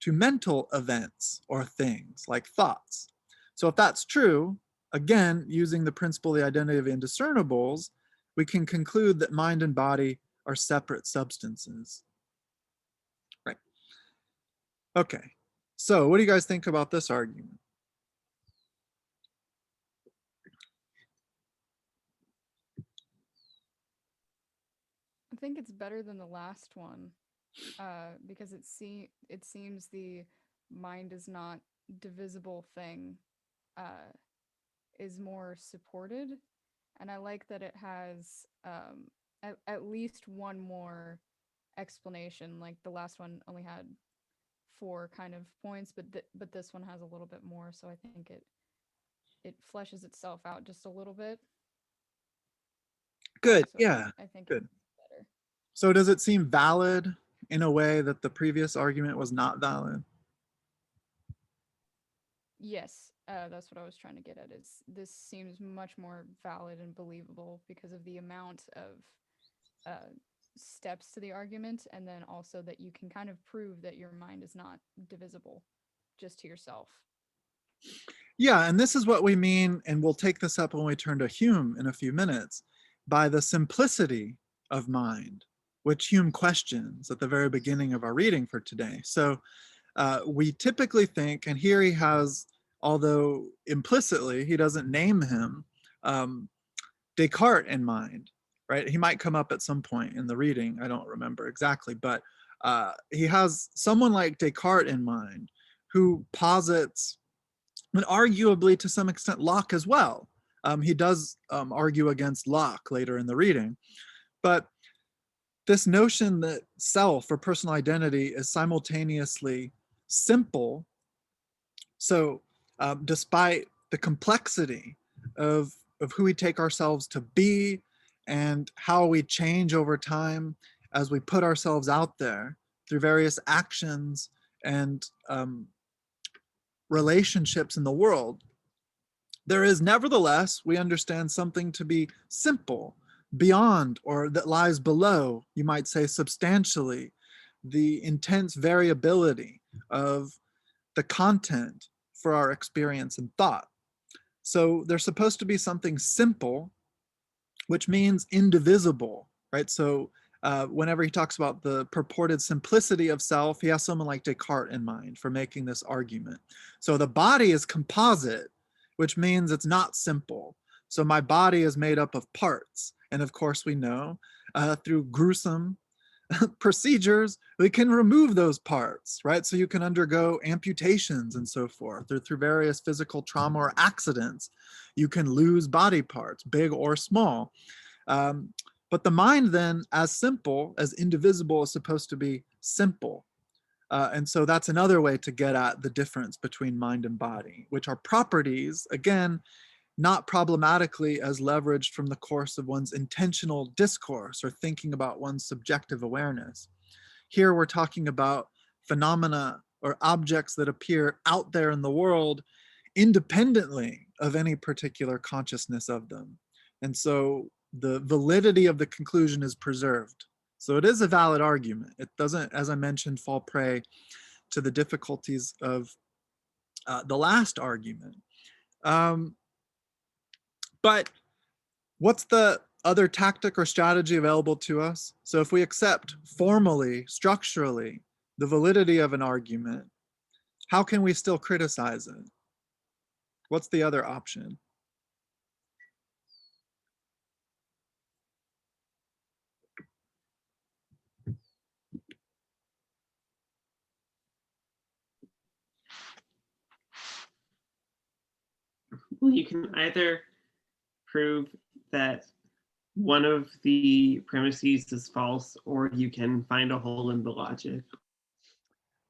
to mental events or things like thoughts. So if that's true, again, using the principle of the identity of indiscernibles, we can conclude that mind and body are separate substances. Right. Okay. So what do you guys think about this argument? I think it's better than the last one, because it seems the mind is not divisible thing is more supported, and I like that it has at least one more explanation. Like the last one only had 4 kind of points, but this one has a little bit more, so I think it fleshes itself out just a little bit. Good. So Yeah. I think Good. it's better. So does it seem valid in a way that the previous argument was not valid? Yes, that's what I was trying to get at. Is this seems much more valid and believable because of the amount of steps to the argument, and then also that you can kind of prove that your mind is not divisible just to yourself. Yeah, and this is what we mean, and we'll take this up when we turn to Hume in a few minutes, by the simplicity of mind, which Hume questions at the very beginning of our reading for today. So we typically think, and here he has, although implicitly he doesn't name him, Descartes in mind, right? He might come up at some point in the reading, I don't remember exactly, but he has someone like Descartes in mind who posits, and arguably to some extent Locke as well. He does argue against Locke later in the reading, but this notion that self or personal identity is simultaneously simple. So despite the complexity of who we take ourselves to be and how we change over time as we put ourselves out there through various actions and relationships in the world, there is nevertheless, we understand, something to be simple, beyond, or that lies below, you might say substantially, the intense variability of the content for our experience and thought. So there's supposed to be something simple, which means indivisible, right? So whenever he talks about the purported simplicity of self, he has someone like Descartes in mind for making this argument. So the body is composite, which means it's not simple. So my body is made up of parts. And of course, we know through gruesome procedures, we can remove those parts, right? So you can undergo amputations and so forth, or through various physical trauma or accidents, you can lose body parts, big or small. But the mind then, as simple, as indivisible, is supposed to be simple. And so that's another way to get at the difference between mind and body, which are properties, again, not problematically as leveraged from the course of one's intentional discourse or thinking about one's subjective awareness. Here we're talking about phenomena or objects that appear out there in the world independently of any particular consciousness of them. And so the validity of the conclusion is preserved. So it is a valid argument. It doesn't, as I mentioned, fall prey to the difficulties of the last argument. But what's the other tactic or strategy available to us? So if we accept formally, structurally, the validity of an argument, how can we still criticize it? What's the other option? Well, you can either prove that one of the premises is false, or you can find a hole in the logic.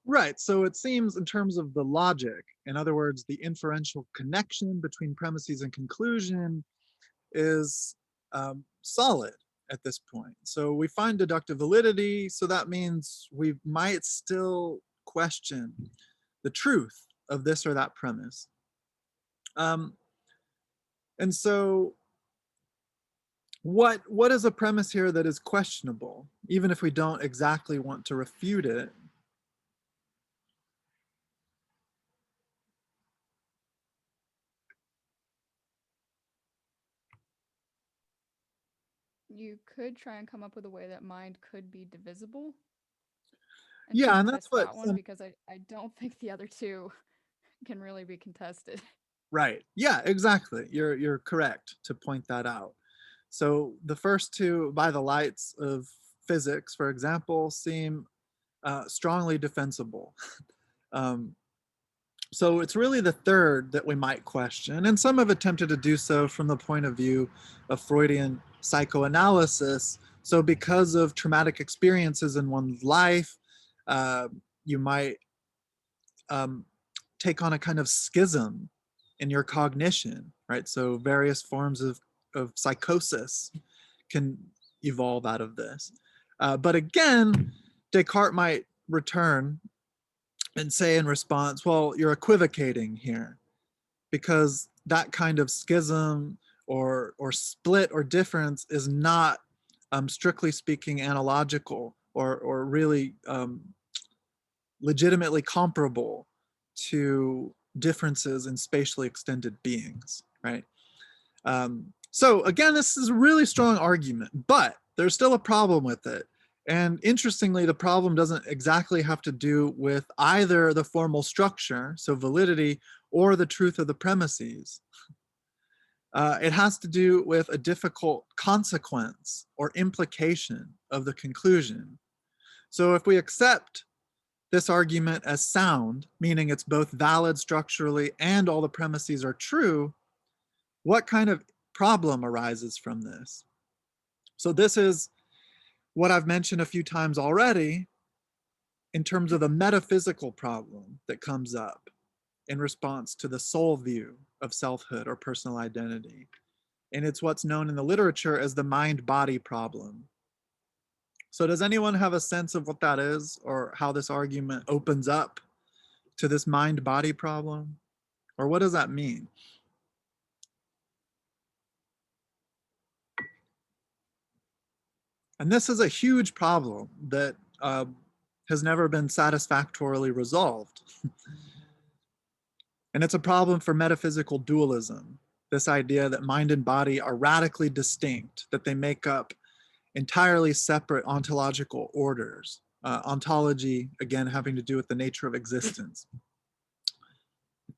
Right, so it seems in terms of the logic, in other words, the inferential connection between premises and conclusion is solid at this point. So we find deductive validity, so that means we might still question the truth of this or that premise. And so what is a premise here that is questionable, even if we don't exactly want to refute it? You could try and come up with a way that mind could be divisible. Yeah, and that's contest what that one, because I don't think the other two can really be contested. Right. Yeah, exactly. You're correct to point that out. So the first two, by the lights of physics, for example, seem strongly defensible. Um, so it's really the third that we might question, and some have attempted to do so from the point of view of Freudian psychoanalysis. So because of traumatic experiences in one's life, you might take on a kind of schism in your cognition, right? So various forms of psychosis can evolve out of this. But again, Descartes might return and say in response, well, you're equivocating here, because that kind of schism or split or difference is not, strictly speaking, analogical or really legitimately comparable to differences in spatially extended beings, right? So again, this is a really strong argument, but there's still a problem with it. And interestingly, the problem doesn't exactly have to do with either the formal structure, so validity, or the truth of the premises. It has to do with a difficult consequence or implication of the conclusion. So if we accept this argument as sound, meaning it's both valid structurally and all the premises are true, what kind of problem arises from this? So this is what I've mentioned a few times already in terms of the metaphysical problem that comes up in response to the soul view of selfhood or personal identity. And it's what's known in the literature as the mind-body problem. So does anyone have a sense of what that is, or how this argument opens up to this mind-body problem? Or what does that mean? And this is a huge problem that has never been satisfactorily resolved. And it's a problem for metaphysical dualism, this idea that mind and body are radically distinct, that they make up entirely separate ontological orders. Ontology, again, having to do with the nature of existence.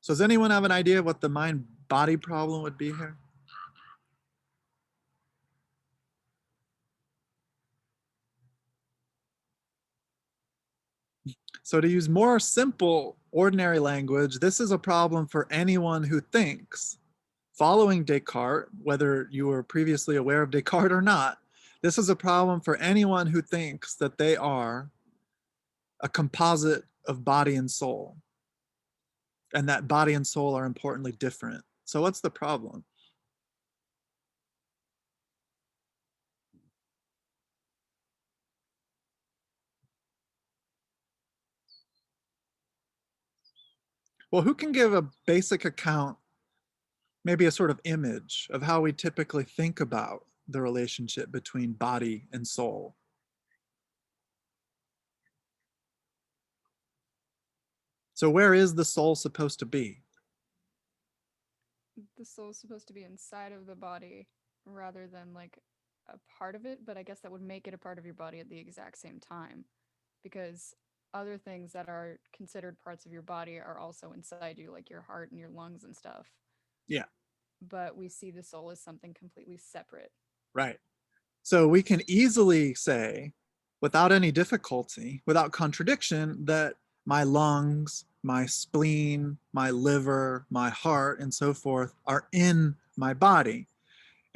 So does anyone have an idea what the mind-body problem would be here? So to use more simple, ordinary language, this is a problem for anyone who thinks, following Descartes, whether you were previously aware of Descartes or not, this is a problem for anyone who thinks that they are a composite of body and soul, and that body and soul are importantly different. So what's the problem? Well, who can give a basic account, maybe a sort of image of how we typically think about the relationship between body and soul? So where is the soul supposed to be? The soul's supposed to be inside of the body rather than like a part of it, but I guess that would make it a part of your body at the exact same time, because other things that are considered parts of your body are also inside you, like your heart and your lungs and stuff. Yeah. But we see the soul as something completely separate. Right. So we can easily say, without any difficulty, without contradiction, that my lungs, my spleen, my liver, my heart, and so forth are in my body.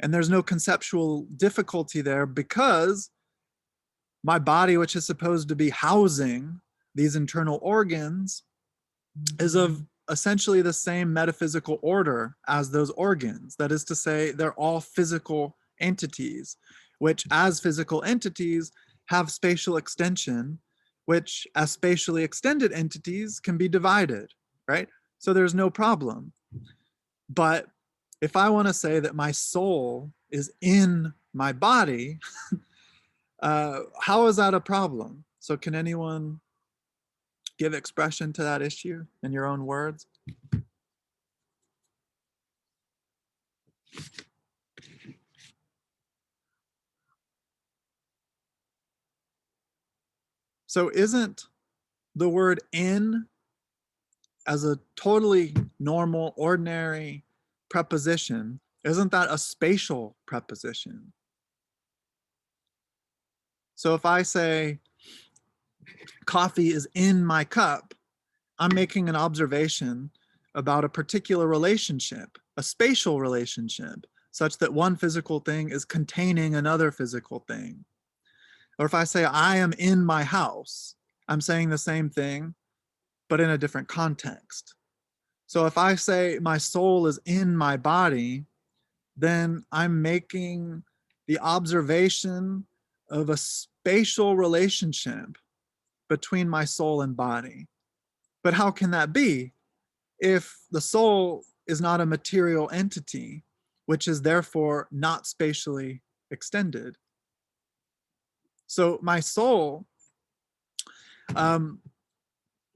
And there's no conceptual difficulty there because my body, which is supposed to be housing these internal organs, is of essentially the same metaphysical order as those organs. That is to say, they're all physical entities, which as physical entities have spatial extension, which as spatially extended entities can be divided, right? So there's no problem. But if I want to say that my soul is in my body, how is that a problem? So can anyone give expression to that issue in your own words? So isn't the word in as a totally normal, ordinary preposition, isn't that a spatial preposition? So if I say coffee is in my cup, I'm making an observation about a particular relationship, a spatial relationship, such that one physical thing is containing another physical thing. Or if I say I am in my house, I'm saying the same thing, but in a different context. So if I say my soul is in my body, then I'm making the observation of a spatial relationship between my soul and body. But how can that be if the soul is not a material entity, which is therefore not spatially extended? So my soul,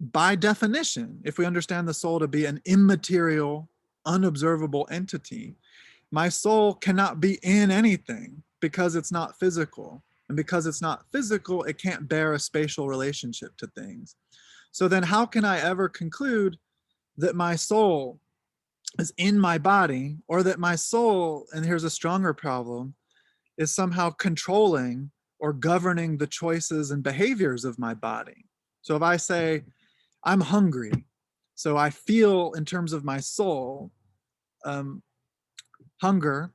by definition, if we understand the soul to be an immaterial, unobservable entity, my soul cannot be in anything because it's not physical. And because it's not physical, it can't bear a spatial relationship to things. So then how can I ever conclude that my soul is in my body, or that my soul, and here's a stronger problem, is somehow controlling or governing the choices and behaviors of my body? So if I say, I'm hungry, so I feel in terms of my soul hunger,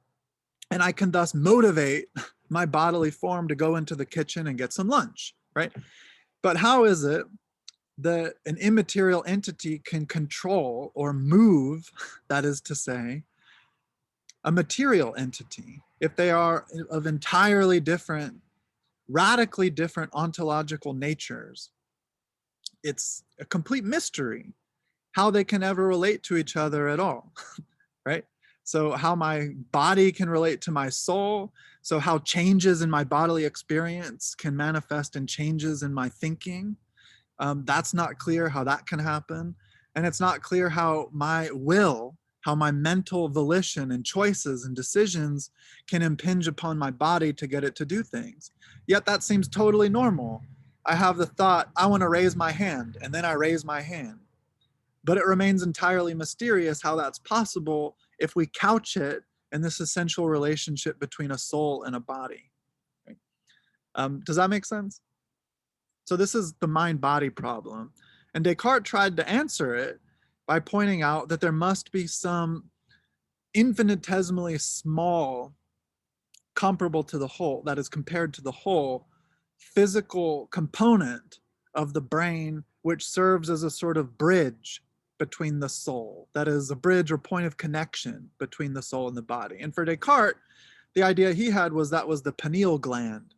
and I can thus motivate my bodily form to go into the kitchen and get some lunch, right? But how is it that an immaterial entity can control or move, that is to say, a material entity, if they are of entirely different, radically different ontological natures? It's a complete mystery how they can ever relate to each other at all, right? So how my body can relate to my soul, so how changes in my bodily experience can manifest in changes in my thinking. That's not clear how that can happen. And it's not clear how my will, how my mental volition and choices and decisions can impinge upon my body to get it to do things. Yet that seems totally normal. I have the thought, I want to raise my hand, and then I raise my hand. But it remains entirely mysterious how that's possible if we couch it in this essential relationship between a soul and a body. Right? Does that make sense? So this is the mind-body problem. And Descartes tried to answer it by pointing out that there must be some infinitesimally small, comparable to the whole, that is compared to the whole, physical component of the brain, which serves as a sort of bridge between the soul. That is a bridge or point of connection between the soul and the body. And for Descartes, the idea he had was that was the pineal gland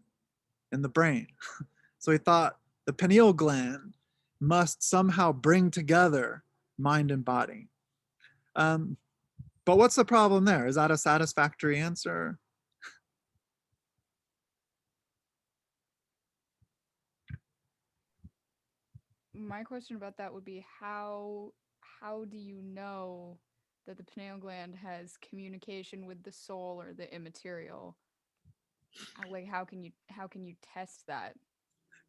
in the brain. So he thought the pineal gland must somehow bring together mind and body. But what's the problem there? Is that a satisfactory answer? My question about that would be how do you know that the pineal gland has communication with the soul or the immaterial? Like how can you test that?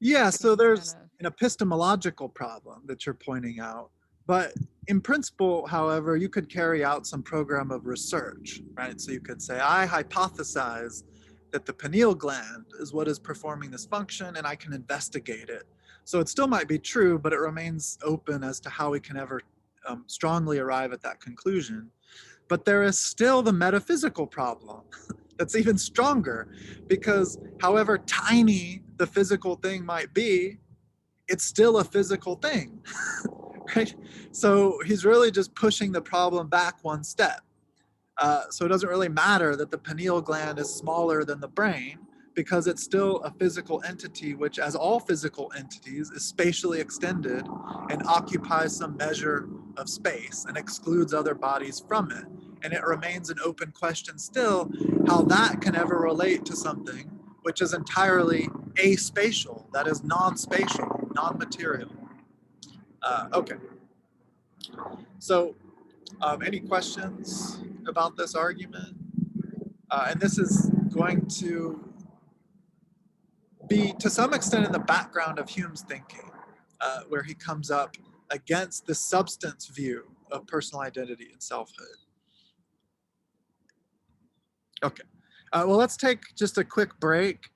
Yeah, think so it's there's kinda- an epistemological problem that you're pointing out. But in principle, however, you could carry out some program of research, right? So you could say, I hypothesize that the pineal gland is what is performing this function, and I can investigate it. So it still might be true, but it remains open as to how we can ever strongly arrive at that conclusion. But there is still the metaphysical problem that's even stronger, because however tiny the physical thing might be, it's still a physical thing, right? So he's really just pushing the problem back one step. So it doesn't really matter that the pineal gland is smaller than the brain, because it's still a physical entity, which, as all physical entities, is spatially extended and occupies some measure of space and excludes other bodies from it. And it remains an open question still how that can ever relate to something which is entirely aspatial, that is non-spatial, non-material. Okay, so any questions about this argument? And this is going to be to some extent in the background of Hume's thinking, where he comes up against the substance view of personal identity and selfhood. Okay, well, let's take just a quick break.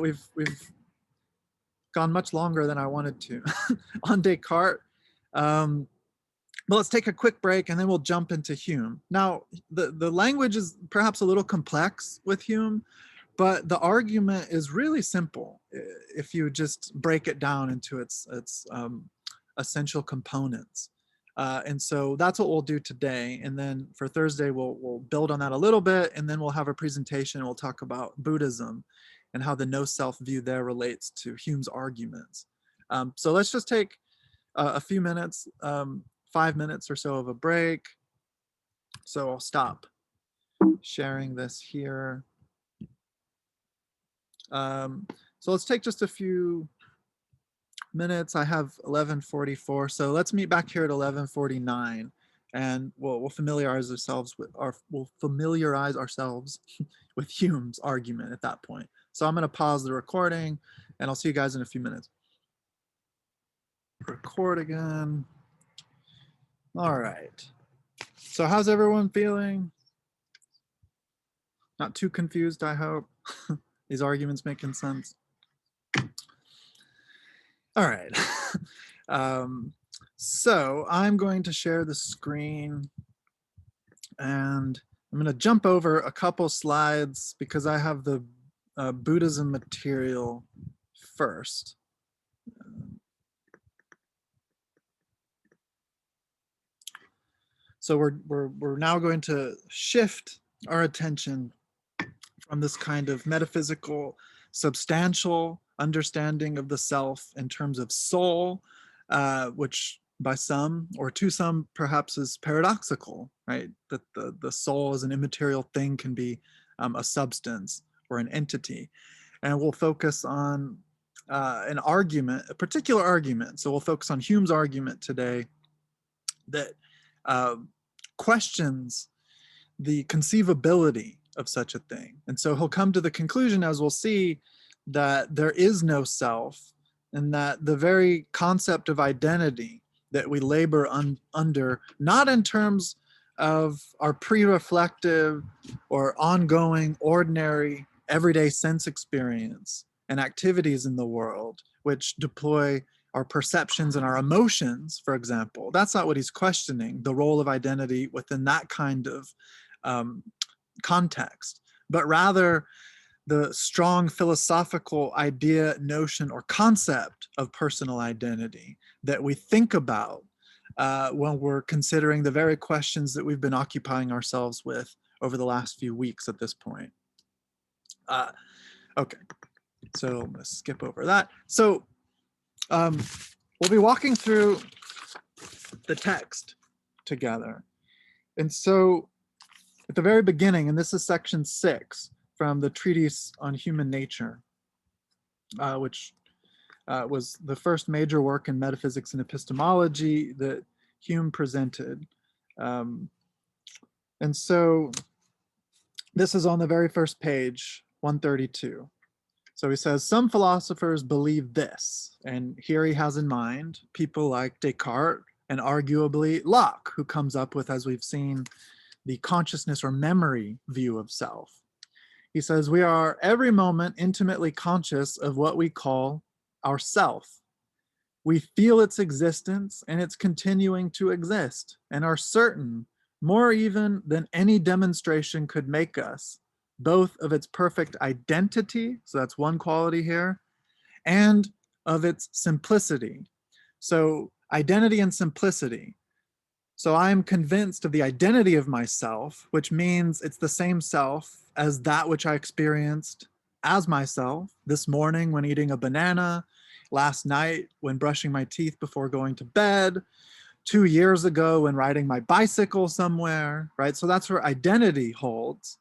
We've gone much longer than I wanted to on Descartes. But let's take a quick break and then we'll jump into Hume. Now, the language is perhaps a little complex with Hume, but the argument is really simple if you just break it down into its essential components. And so that's what we'll do today. And then for Thursday, we'll build on that a little bit, and then we'll have a presentation and we'll talk about Buddhism and how the no self view there relates to Hume's arguments. So let's just take a few minutes, 5 minutes or so of a break. So I'll stop sharing this here. So let's take just a few minutes. I have 11:44, so let's meet back here at 11:49, and we'll familiarize ourselves with with Hume's argument at that point. So I'm going to pause the recording, and I'll see you guys in a few minutes. Record again. All right. So how's everyone feeling? Not too confused, I hope. These arguments making sense. All right. So I'm going to share the screen, and I'm going to jump over a couple slides because I have the Buddhism material first. So we're now going to shift our attention from this kind of metaphysical, substantial understanding of the self in terms of soul, which by some or to some perhaps is paradoxical, right? That the soul as an immaterial thing can be a substance or an entity. And we'll focus on an argument, a particular argument. So we'll focus on Hume's argument today that questions the conceivability of such a thing. And so he'll come to the conclusion, as we'll see, that there is no self, and that the very concept of identity that we labor under, not in terms of our pre-reflective or ongoing, ordinary, everyday sense experience and activities in the world, which deploy our perceptions and our emotions, for example. That's not what he's questioning, the role of identity within that kind of context, but rather the strong philosophical idea, notion, or concept of personal identity that we think about when we're considering the very questions that we've been occupying ourselves with over the last few weeks at this point. Okay, so I'm going to skip over that. So we'll be walking through the text together. And so at the very beginning, and this is section 6 from the Treatise on Human Nature, which was the first major work in metaphysics and epistemology that Hume presented. And so this is on the very first page, 132. So he says, some philosophers believe this, and here he has in mind people like Descartes and arguably Locke, who comes up with, as we've seen, the consciousness or memory view of self. He says, we are every moment intimately conscious of what we call ourself. We feel its existence and its continuing to exist, and are certain, more even than any demonstration could make us, both of its perfect identity, so that's one quality here, and of its simplicity. So identity and simplicity. So I am convinced of the identity of myself, which means it's the same self as that which I experienced as myself this morning when eating a banana, last night when brushing my teeth before going to bed, 2 years ago when riding my bicycle somewhere, right? So that's where identity holds.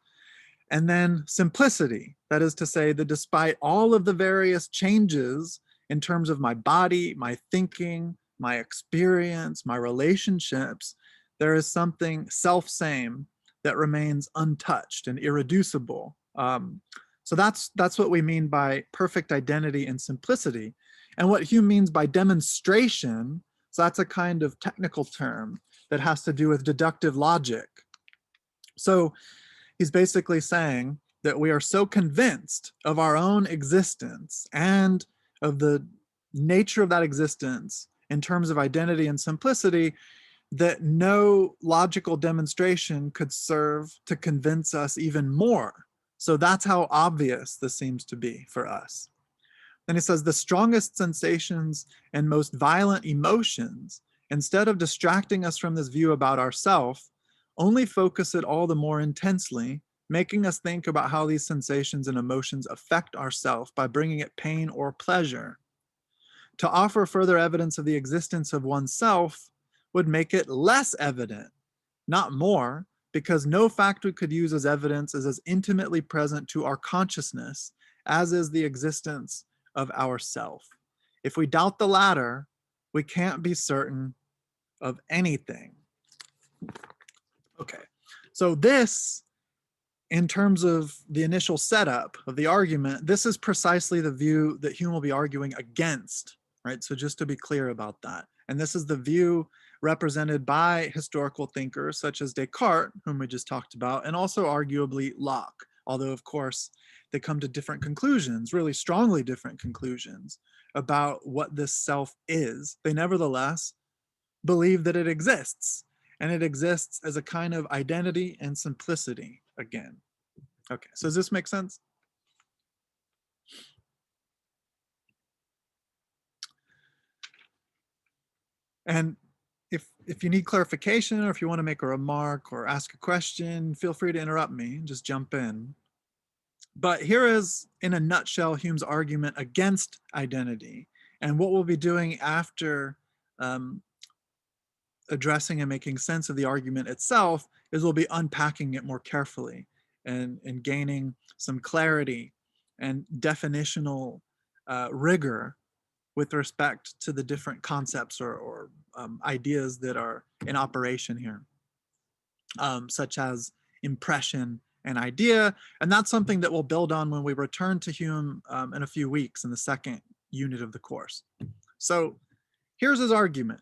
And then simplicity, that is to say that despite all of the various changes in terms of my body, my thinking, my experience, my relationships, there is something self-same that remains untouched and irreducible. So that's what we mean by perfect identity and simplicity. And what Hume means by demonstration, so that's a kind of technical term that has to do with deductive logic. So he's basically saying that we are so convinced of our own existence and of the nature of that existence in terms of identity and simplicity that no logical demonstration could serve to convince us even more. So that's how obvious this seems to be for us. Then he says, the strongest sensations and most violent emotions, instead of distracting us from this view about ourselves, only focus it all the more intensely, making us think about how these sensations and emotions affect ourselves by bringing it pain or pleasure. To offer further evidence of the existence of oneself would make it less evident, not more, because no fact we could use as evidence is as intimately present to our consciousness as is the existence of ourself. If we doubt the latter, we can't be certain of anything. Okay, so this, in terms of the initial setup of the argument, this is precisely the view that Hume will be arguing against, right? So just to be clear about that. And this is the view represented by historical thinkers such as Descartes, whom we just talked about, and also arguably Locke, although of course they come to different conclusions, really strongly different conclusions about what this self is. They nevertheless believe that it exists, and it exists as a kind of identity and simplicity again. Okay, so does this make sense? And if you need clarification or if you want to make a remark or ask a question, feel free to interrupt me and just jump in. But here is, in a nutshell, Hume's argument against identity. And what we'll be doing after addressing and making sense of the argument itself is we'll be unpacking it more carefully and gaining some clarity and definitional rigor with respect to the different concepts or ideas that are in operation here, such as impression and idea. And that's something that we'll build on when we return to Hume in a few weeks in the second unit of the course. So here's his argument.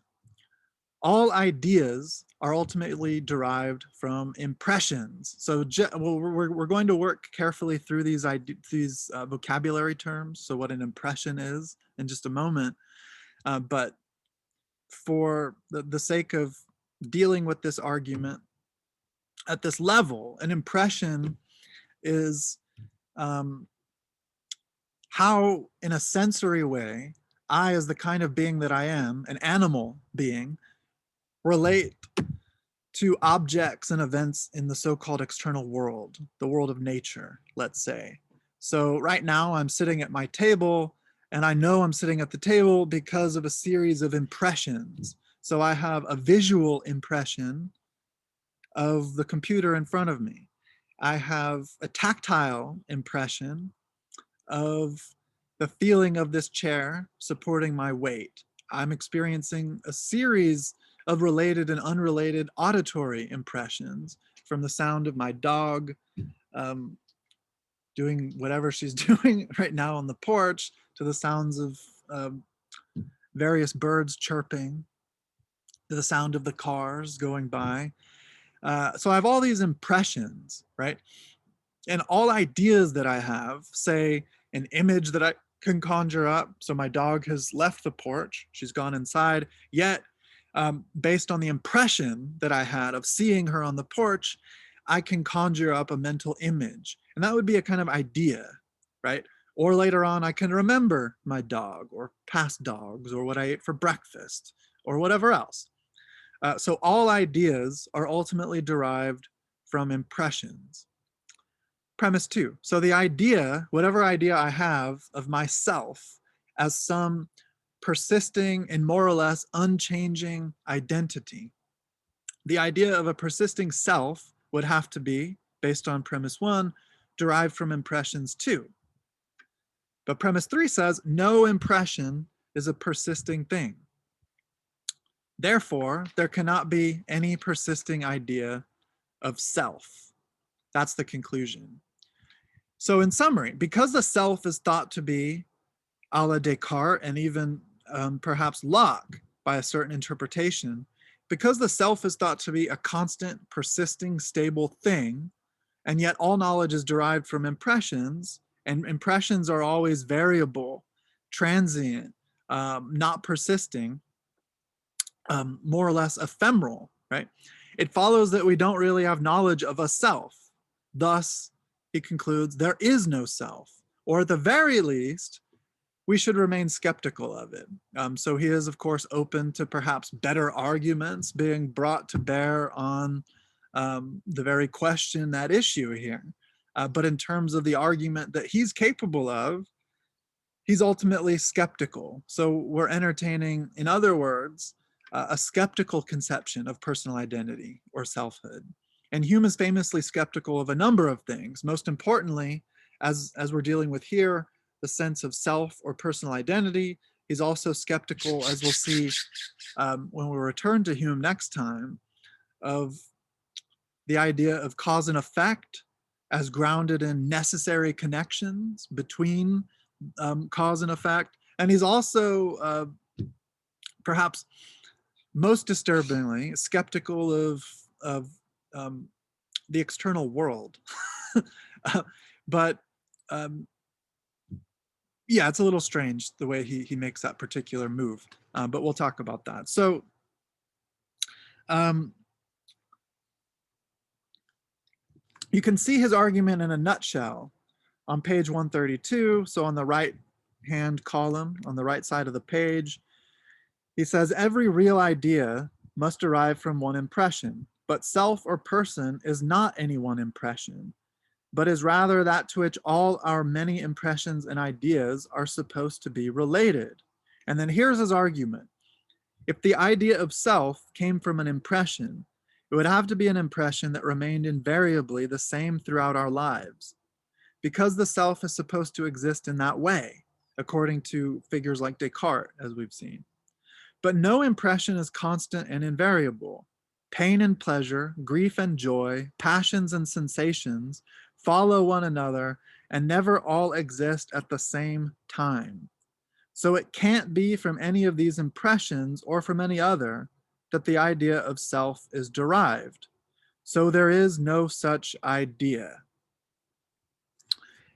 All ideas are ultimately derived from impressions. So we're going to work carefully through these vocabulary terms, so what an impression is in just a moment. But for the sake of dealing with this argument at this level, an impression is how, in a sensory way, I, as the kind of being that I am, an animal being, relate to objects and events in the so-called external world, the world of nature, let's say. So right now I'm sitting at my table, and I know I'm sitting at the table because of a series of impressions. So I have a visual impression of the computer in front of me. I have a tactile impression of the feeling of this chair supporting my weight. I'm experiencing a series of related and unrelated auditory impressions from the sound of my dog doing whatever she's doing right now on the porch, to the sounds of various birds chirping, to the sound of the cars going by. So I have all these impressions, right? And all ideas that I have, say an image that I can conjure up. So my dog has left the porch, she's gone inside, yet based on the impression that I had of seeing her on the porch, I can conjure up a mental image. And that would be a kind of idea, right? Or later on, I can remember my dog or past dogs or what I ate for breakfast or whatever else. So all ideas are ultimately derived from impressions. Premise 2. So the idea, whatever idea I have of myself as some persisting and more or less unchanging identity, the idea of a persisting self would have to be, based on premise 1, derived from impressions 2. But premise 3 says no impression is a persisting thing. Therefore, there cannot be any persisting idea of self. That's the conclusion. So in summary, because the self is thought to be a la Descartes and even perhaps Locke by a certain interpretation, because the self is thought to be a constant, persisting, stable thing, and yet all knowledge is derived from impressions, and impressions are always variable, transient, not persisting, more or less ephemeral, right? It follows that we don't really have knowledge of a self. Thus, he concludes, there is no self, or at the very least, we should remain skeptical of it. So he is, of course, open to perhaps better arguments being brought to bear on the very question at issue here. But in terms of the argument that he's capable of, he's ultimately skeptical. So we're entertaining, in other words, a skeptical conception of personal identity or selfhood. And Hume is famously skeptical of a number of things. Most importantly, as we're dealing with here, the sense of self or personal identity. He's also skeptical, as we'll see when we return to Hume next time, of the idea of cause and effect as grounded in necessary connections between cause and effect. And he's also, perhaps most disturbingly, skeptical of the external world. But yeah, it's a little strange the way he makes that particular move, but we'll talk about that. So you can see his argument in a nutshell on page 132. So on the right hand column, on the right side of the page, he says, every real idea must derive from one impression, but self or person is not any one impression, but is rather that to which all our many impressions and ideas are supposed to be related. And then here's his argument. If the idea of self came from an impression, it would have to be an impression that remained invariably the same throughout our lives, because the self is supposed to exist in that way, according to figures like Descartes, as we've seen. But no impression is constant and invariable. Pain and pleasure, grief and joy, passions and sensations follow one another and never all exist at the same time. So it can't be from any of these impressions or from any other that the idea of self is derived. So there is no such idea.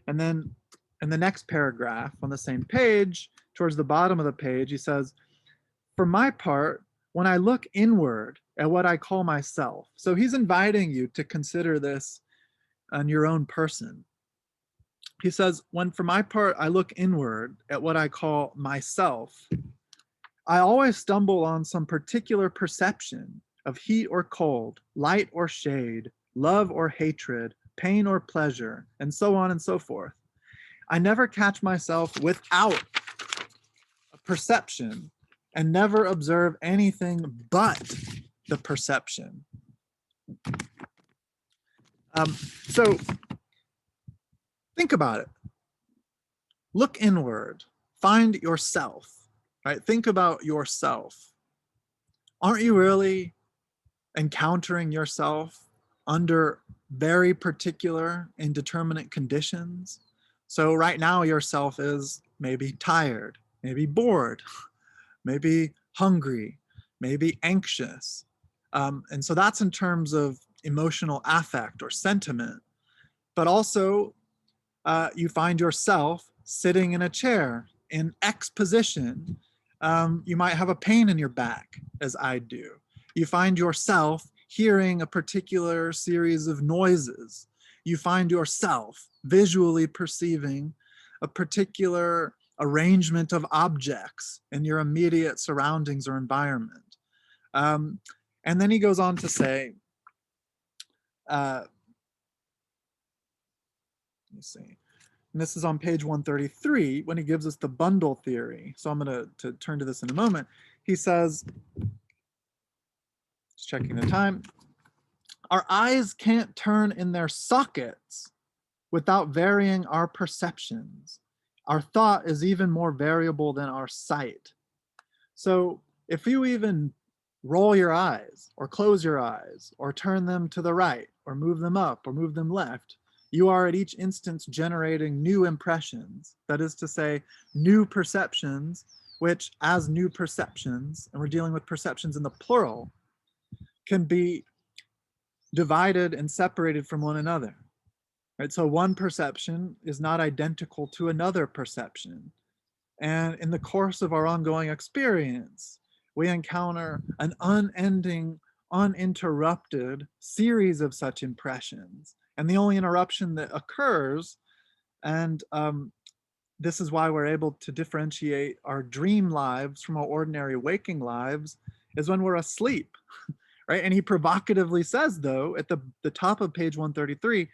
And then in the next paragraph on the same page, towards the bottom of the page, he says, for my part, when I look inward at what I call myself, so he's inviting you to consider this on your own person. He says, when for my part, I look inward at what I call myself, I always stumble on some particular perception of heat or cold, light or shade, love or hatred, pain or pleasure, and so on and so forth. I never catch myself without a perception and never observe anything but the perception. So think about it. Look inward, find yourself, right? Think about yourself. Aren't you really encountering yourself under very particular indeterminate conditions. So right now yourself is maybe tired, maybe bored, maybe hungry, maybe anxious. And so that's in terms of emotional affect or sentiment. But also you find yourself sitting in a chair in X position. You might have a pain in your back, as I do. You find yourself hearing a particular series of noises. You find yourself visually perceiving a particular arrangement of objects in your immediate surroundings or environment. And then he goes on to say, let me see. And this is on page 133 when he gives us the bundle theory. So I'm going to turn to this in a moment. He says, just checking the time, our eyes can't turn in their sockets without varying our perceptions. Our thought is even more variable than our sight. So if you even roll your eyes or close your eyes or turn them to the right or move them up or move them left, you are at each instance generating new impressions. That is to say, new perceptions, which as new perceptions, and we're dealing with perceptions in the plural, can be divided and separated from one another. Right? So one perception is not identical to another perception. And in the course of our ongoing experience, we encounter an unending, uninterrupted series of such impressions. And the only interruption that occurs, and this is why we're able to differentiate our dream lives from our ordinary waking lives, is when we're asleep, right? And he provocatively says, though, at the top of page 133,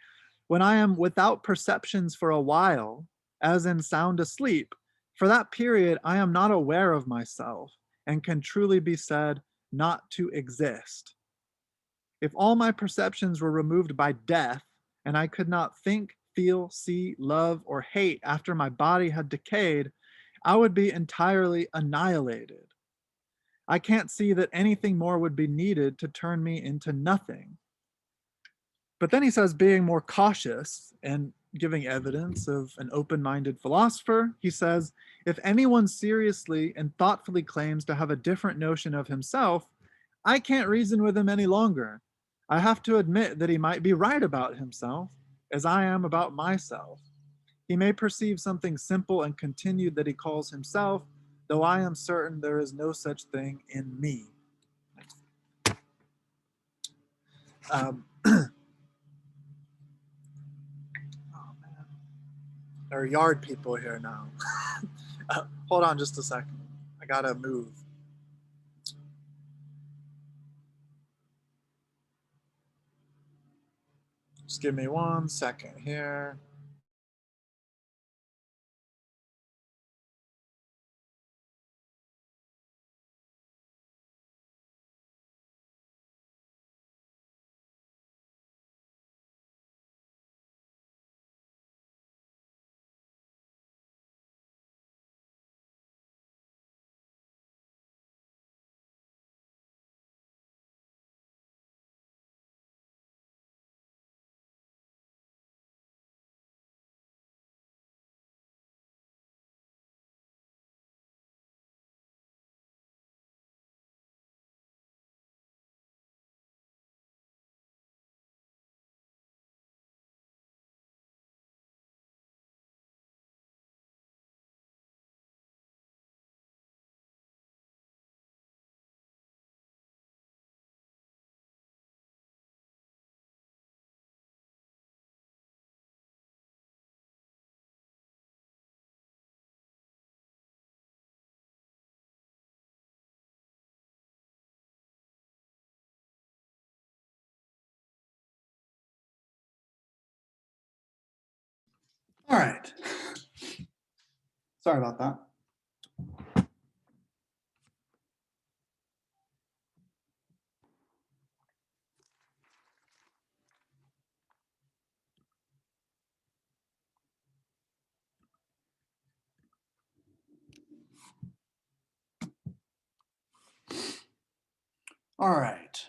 when I am without perceptions for a while, as in sound asleep, for that period I am not aware of myself and can truly be said not to exist. If all my perceptions were removed by death, and I could not think, feel, see, love, or hate after my body had decayed, I would be entirely annihilated. I can't see that anything more would be needed to turn me into nothing. But then he says, being more cautious and giving evidence of an open-minded philosopher, he says, if anyone seriously and thoughtfully claims to have a different notion of himself, I can't reason with him any longer. I have to admit that he might be right about himself, as I am about myself. He may perceive something simple and continued that he calls himself, though I am certain there is no such thing in me. Oh man, there are yard people here now. Hold on just a second. I gotta move. Just give me 1 second here. All right. Sorry about that. All right.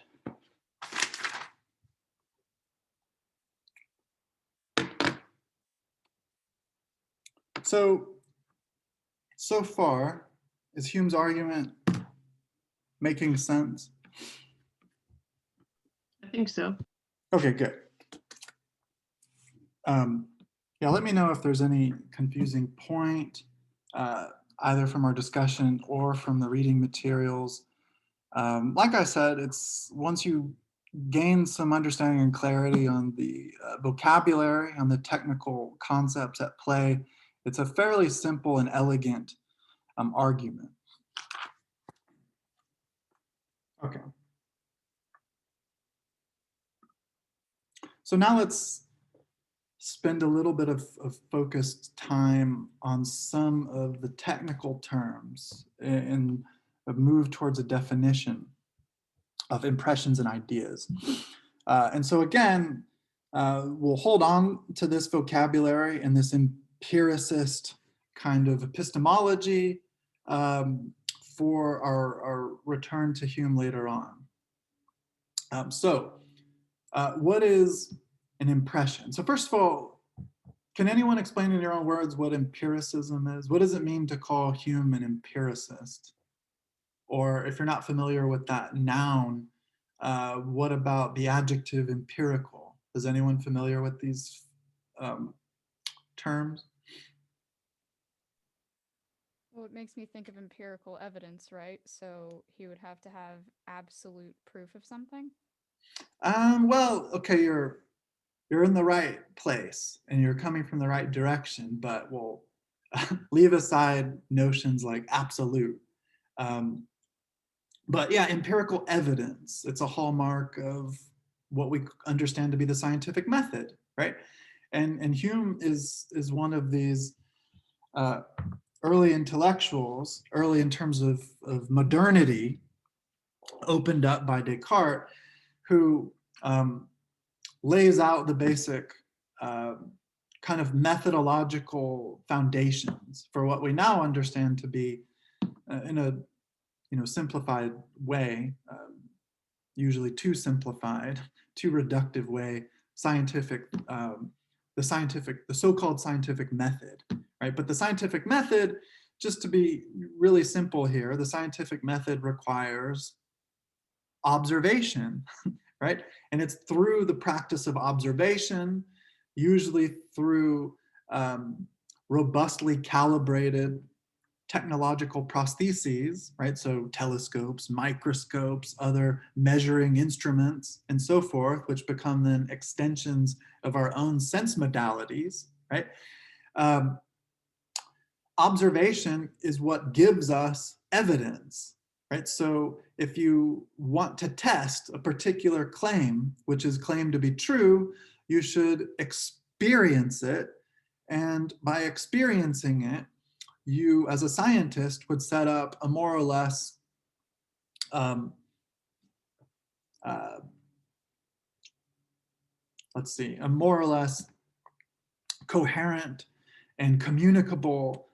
So far, is Hume's argument making sense? I think so. Okay, good. Yeah, let me know if there's any confusing point, either from our discussion or from the reading materials. Like I said, it's once you gain some understanding and clarity on the vocabulary, on the technical concepts at play, it's a fairly simple and elegant argument. Okay. So now let's spend a little bit of focused time on some of the technical terms and move towards a definition of impressions and ideas. And so again, we'll hold on to this vocabulary and this empiricist kind of epistemology for our return to Hume later on. What is an impression? So first of all, can anyone explain in your own words what empiricism is? What does it mean to call Hume an empiricist? Or if you're not familiar with that noun, what about the adjective empirical? Is anyone familiar with these terms? Well, it makes me think of empirical evidence, right? So he would have to have absolute proof of something. Well, okay, you're in the right place and you're coming from the right direction, but we'll leave aside notions like absolute. But yeah, empirical evidence, it's a hallmark of what we understand to be the scientific method, right? And Hume is one of these early intellectuals, early in terms of modernity, opened up by Descartes, who lays out the basic kind of methodological foundations for what we now understand to be in a simplified way, usually too simplified, too reductive way, the so-called scientific method, right? But the scientific method, just to be really simple here, the scientific method requires observation, right? And it's through the practice of observation, usually through robustly calibrated technological prostheses, right? So telescopes, microscopes, other measuring instruments, and so forth, which become then extensions of our own sense modalities, right? Observation is what gives us evidence, right? So if you want to test a particular claim, which is claimed to be true, you should experience it. And by experiencing it, you, as a scientist, would set up a more or less a more or less coherent and communicable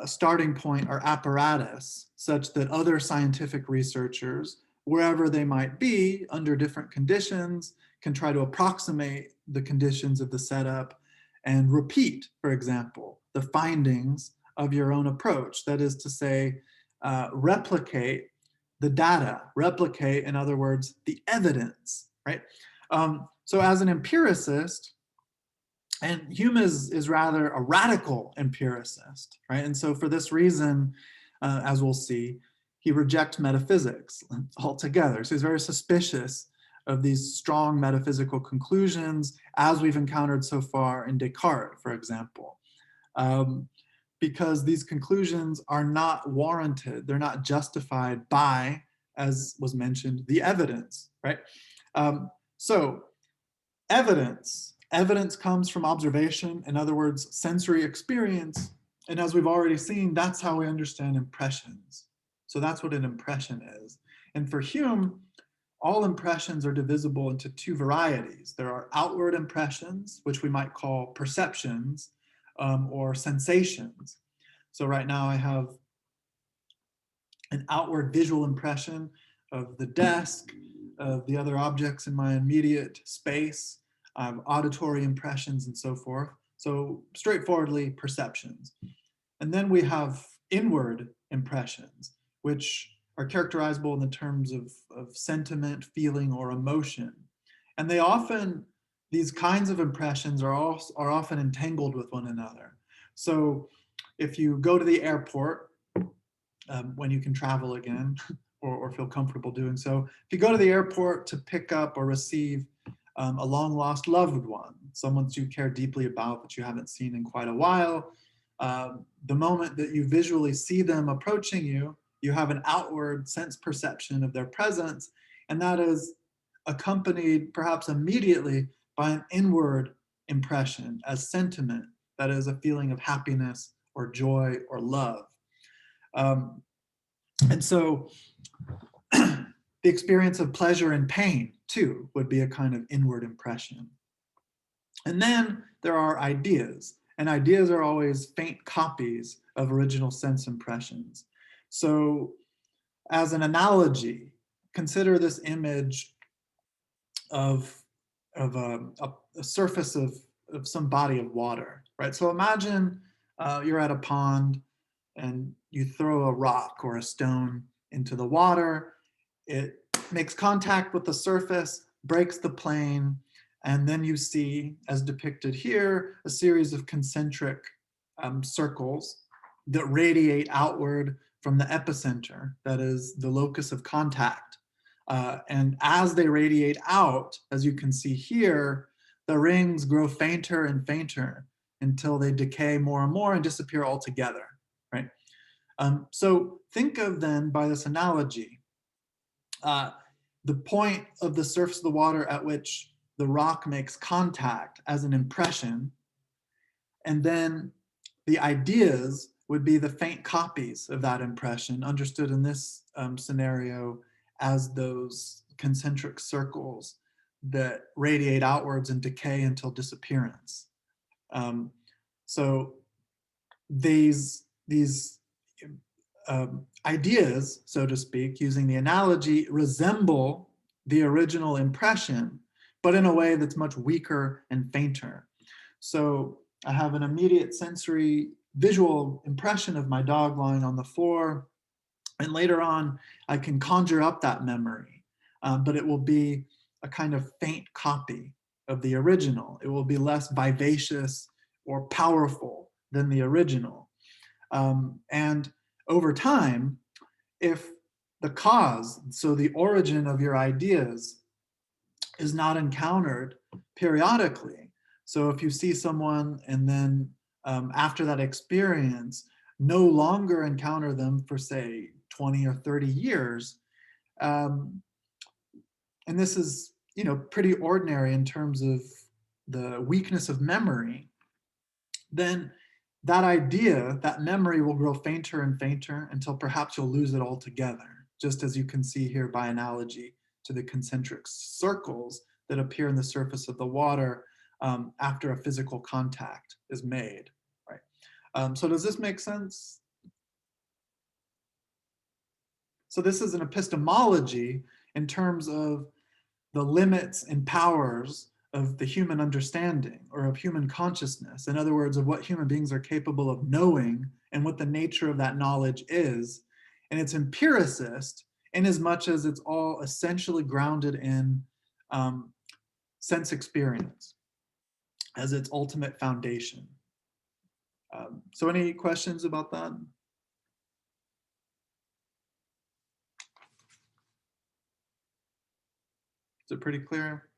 starting point or apparatus, such that other scientific researchers, wherever they might be, under different conditions, can try to approximate the conditions of the setup and repeat, for example, the findings of your own approach. That is to say, replicate the data, replicate, in other words, the evidence, right? So as an empiricist, and Hume is rather a radical empiricist, right? And so for this reason, as we'll see, he rejects metaphysics altogether. So he's very suspicious of these strong metaphysical conclusions, as we've encountered so far in Descartes, for example. Because these conclusions are not warranted, they're not justified by, as was mentioned, the evidence, right? So evidence comes from observation, in other words, sensory experience. And as we've already seen, that's how we understand impressions. So that's what an impression is. And for Hume, all impressions are divisible into two varieties. There are outward impressions, which we might call perceptions, or sensations. So right now I have an outward visual impression of the desk, of the other objects in my immediate space. I have auditory impressions and so forth. So straightforwardly perceptions. And then we have inward impressions, which are characterizable in the terms of sentiment, feeling, or emotion. And these kinds of impressions are often entangled with one another. So if you go to the airport, when you can travel again, or feel comfortable doing so, if you go to the airport to pick up or receive a long lost loved one, someone you care deeply about that you haven't seen in quite a while, the moment that you visually see them approaching you, you have an outward sense perception of their presence, and that is accompanied perhaps immediately by an inward impression as sentiment, that is a feeling of happiness or joy or love. And so the experience of pleasure and pain too would be a kind of inward impression. And then there are ideas, and ideas are always faint copies of original sense impressions. So as an analogy, consider this image of a surface of some body of water, right? So imagine you're at a pond and you throw a rock or a stone into the water. It makes contact with the surface, breaks the plane, and then you see, as depicted here, a series of concentric circles that radiate outward from the epicenter, that is the locus of contact. And as they radiate out, as you can see here, the rings grow fainter and fainter until they decay more and more and disappear altogether, right? So think of then, by this analogy, the point of the surface of the water at which the rock makes contact as an impression, and then the ideas would be the faint copies of that impression, understood in this scenario as those concentric circles that radiate outwards and decay until disappearance. So these ideas, so to speak, using the analogy, resemble the original impression, but in a way that's much weaker and fainter. So I have an immediate sensory visual impression of my dog lying on the floor, and later on I can conjure up that memory, but it will be a kind of faint copy of the original. It will be less vivacious or powerful than the original. And over time, if the cause, so the origin of your ideas, is not encountered periodically, so if you see someone and then after that experience no longer encounter them for say 20 or 30 years, and this is pretty ordinary in terms of the weakness of memory, then that idea, that memory, will grow fainter and fainter until perhaps you'll lose it altogether, just as you can see here by analogy to the concentric circles that appear in the surface of the water after a physical contact is made, right? So does this make sense? So this is an epistemology in terms of the limits and powers of the human understanding or of human consciousness. In other words, of what human beings are capable of knowing and what the nature of that knowledge is. And it's empiricist in as much as it's all essentially grounded in sense experience as its ultimate foundation. So any questions about that? Is it pretty clear?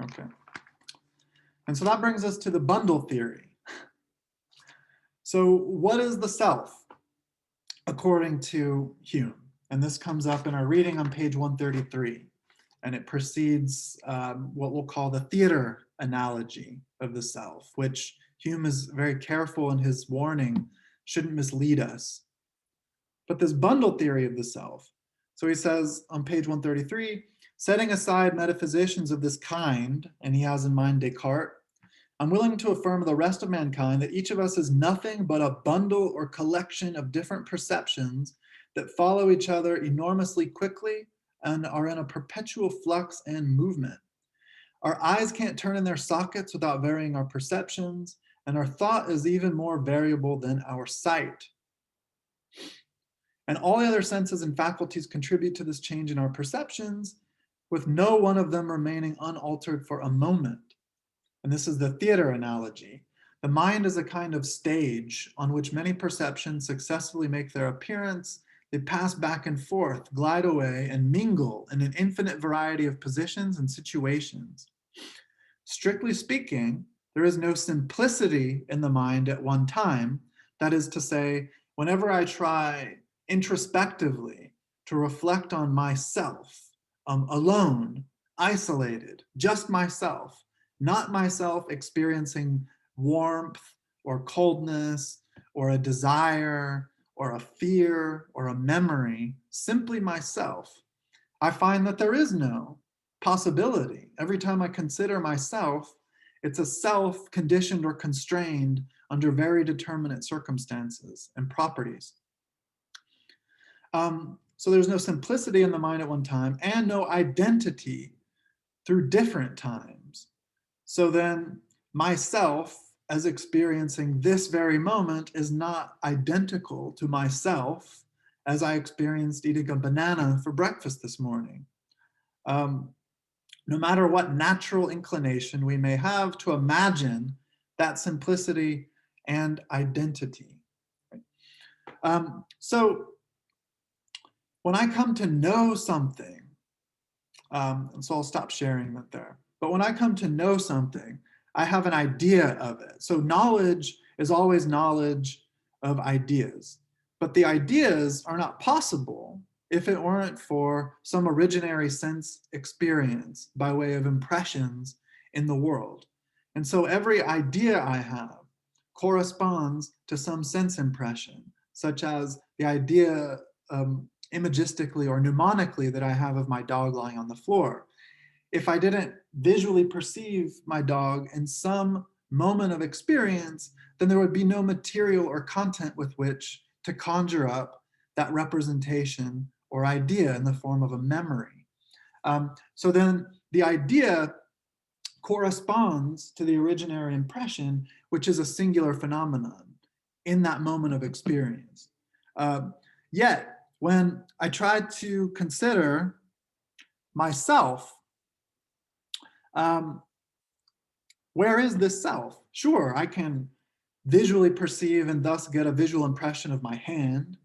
Okay. And so that brings us to the bundle theory. So what is the self, according to Hume? And this comes up in our reading on page 133. And it precedes what we'll call the theater analogy of the self, which Hume is very careful in his warning shouldn't mislead us. But this bundle theory of the self, so he says on page 133, setting aside metaphysicians of this kind, and he has in mind Descartes, I'm willing to affirm the rest of mankind that each of us is nothing but a bundle or collection of different perceptions that follow each other enormously quickly, and are in a perpetual flux and movement. Our eyes can't turn in their sockets without varying our perceptions, and our thought is even more variable than our sight. And all the other senses and faculties contribute to this change in our perceptions, with no one of them remaining unaltered for a moment. And this is the theater analogy. The mind is a kind of stage on which many perceptions successfully make their appearance. They pass back and forth, glide away, and mingle in an infinite variety of positions and situations. Strictly speaking, there is no simplicity in the mind at one time. That is to say, whenever I try introspectively to reflect on myself, alone, isolated, just myself, not myself experiencing warmth or coldness or a desire or a fear or a memory, simply myself, I find that there is no possibility. Every time I consider myself, it's a self conditioned or constrained under very determinate circumstances and properties. So there's no simplicity in the mind at one time and no identity through different times. So then myself as experiencing this very moment is not identical to myself as I experienced eating a banana for breakfast this morning. No matter what natural inclination we may have to imagine that simplicity and identity. So when I come to know something, and so I'll stop sharing that there, but when I come to know something, I have an idea of it. So knowledge is always knowledge of ideas, but the ideas are not possible if it weren't for some originary sense experience by way of impressions in the world. And so every idea I have corresponds to some sense impression, such as the idea imagistically or mnemonically that I have of my dog lying on the floor. If I didn't visually perceive my dog in some moment of experience, then there would be no material or content with which to conjure up that representation or idea in the form of a memory. So then the idea corresponds to the originary impression, which is a singular phenomenon in that moment of experience. Yet, when I try to consider myself, where is this self? Sure, I can visually perceive and thus get a visual impression of my hand,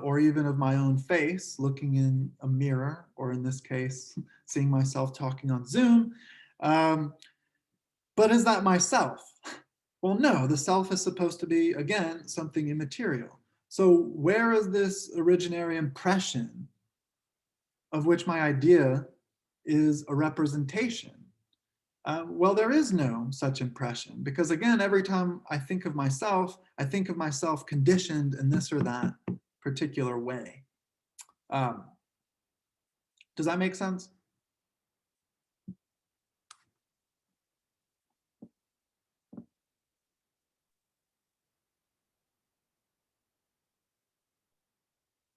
or even of my own face looking in a mirror, or in this case, seeing myself talking on Zoom. But is that myself? Well, no, the self is supposed to be, again, something immaterial. So where is this originary impression of which my idea is a representation? Well, there is no such impression, because again, every time I think of myself conditioned in this or that particular way. Does that make sense?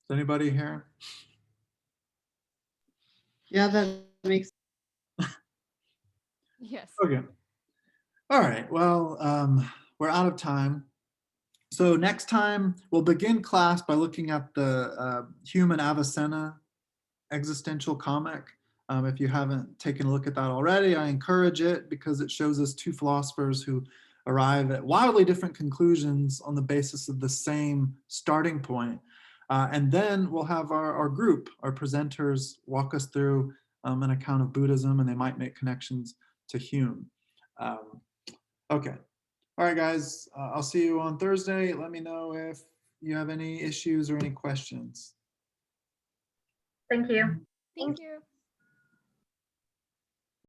Is anybody here? Yeah, that makes Yes. Okay. All right, well, we're out of time. So next time we'll begin class by looking at the Hume and Avicenna existential comic. If you haven't taken a look at that already, I encourage it because it shows us two philosophers who arrive at wildly different conclusions on the basis of the same starting point. And then we'll have our group, our presenters, walk us through an account of Buddhism, and they might make connections to Hume. Okay. All right, guys, I'll see you on Thursday. Let me know if you have any issues or any questions. Thank you. Thank you.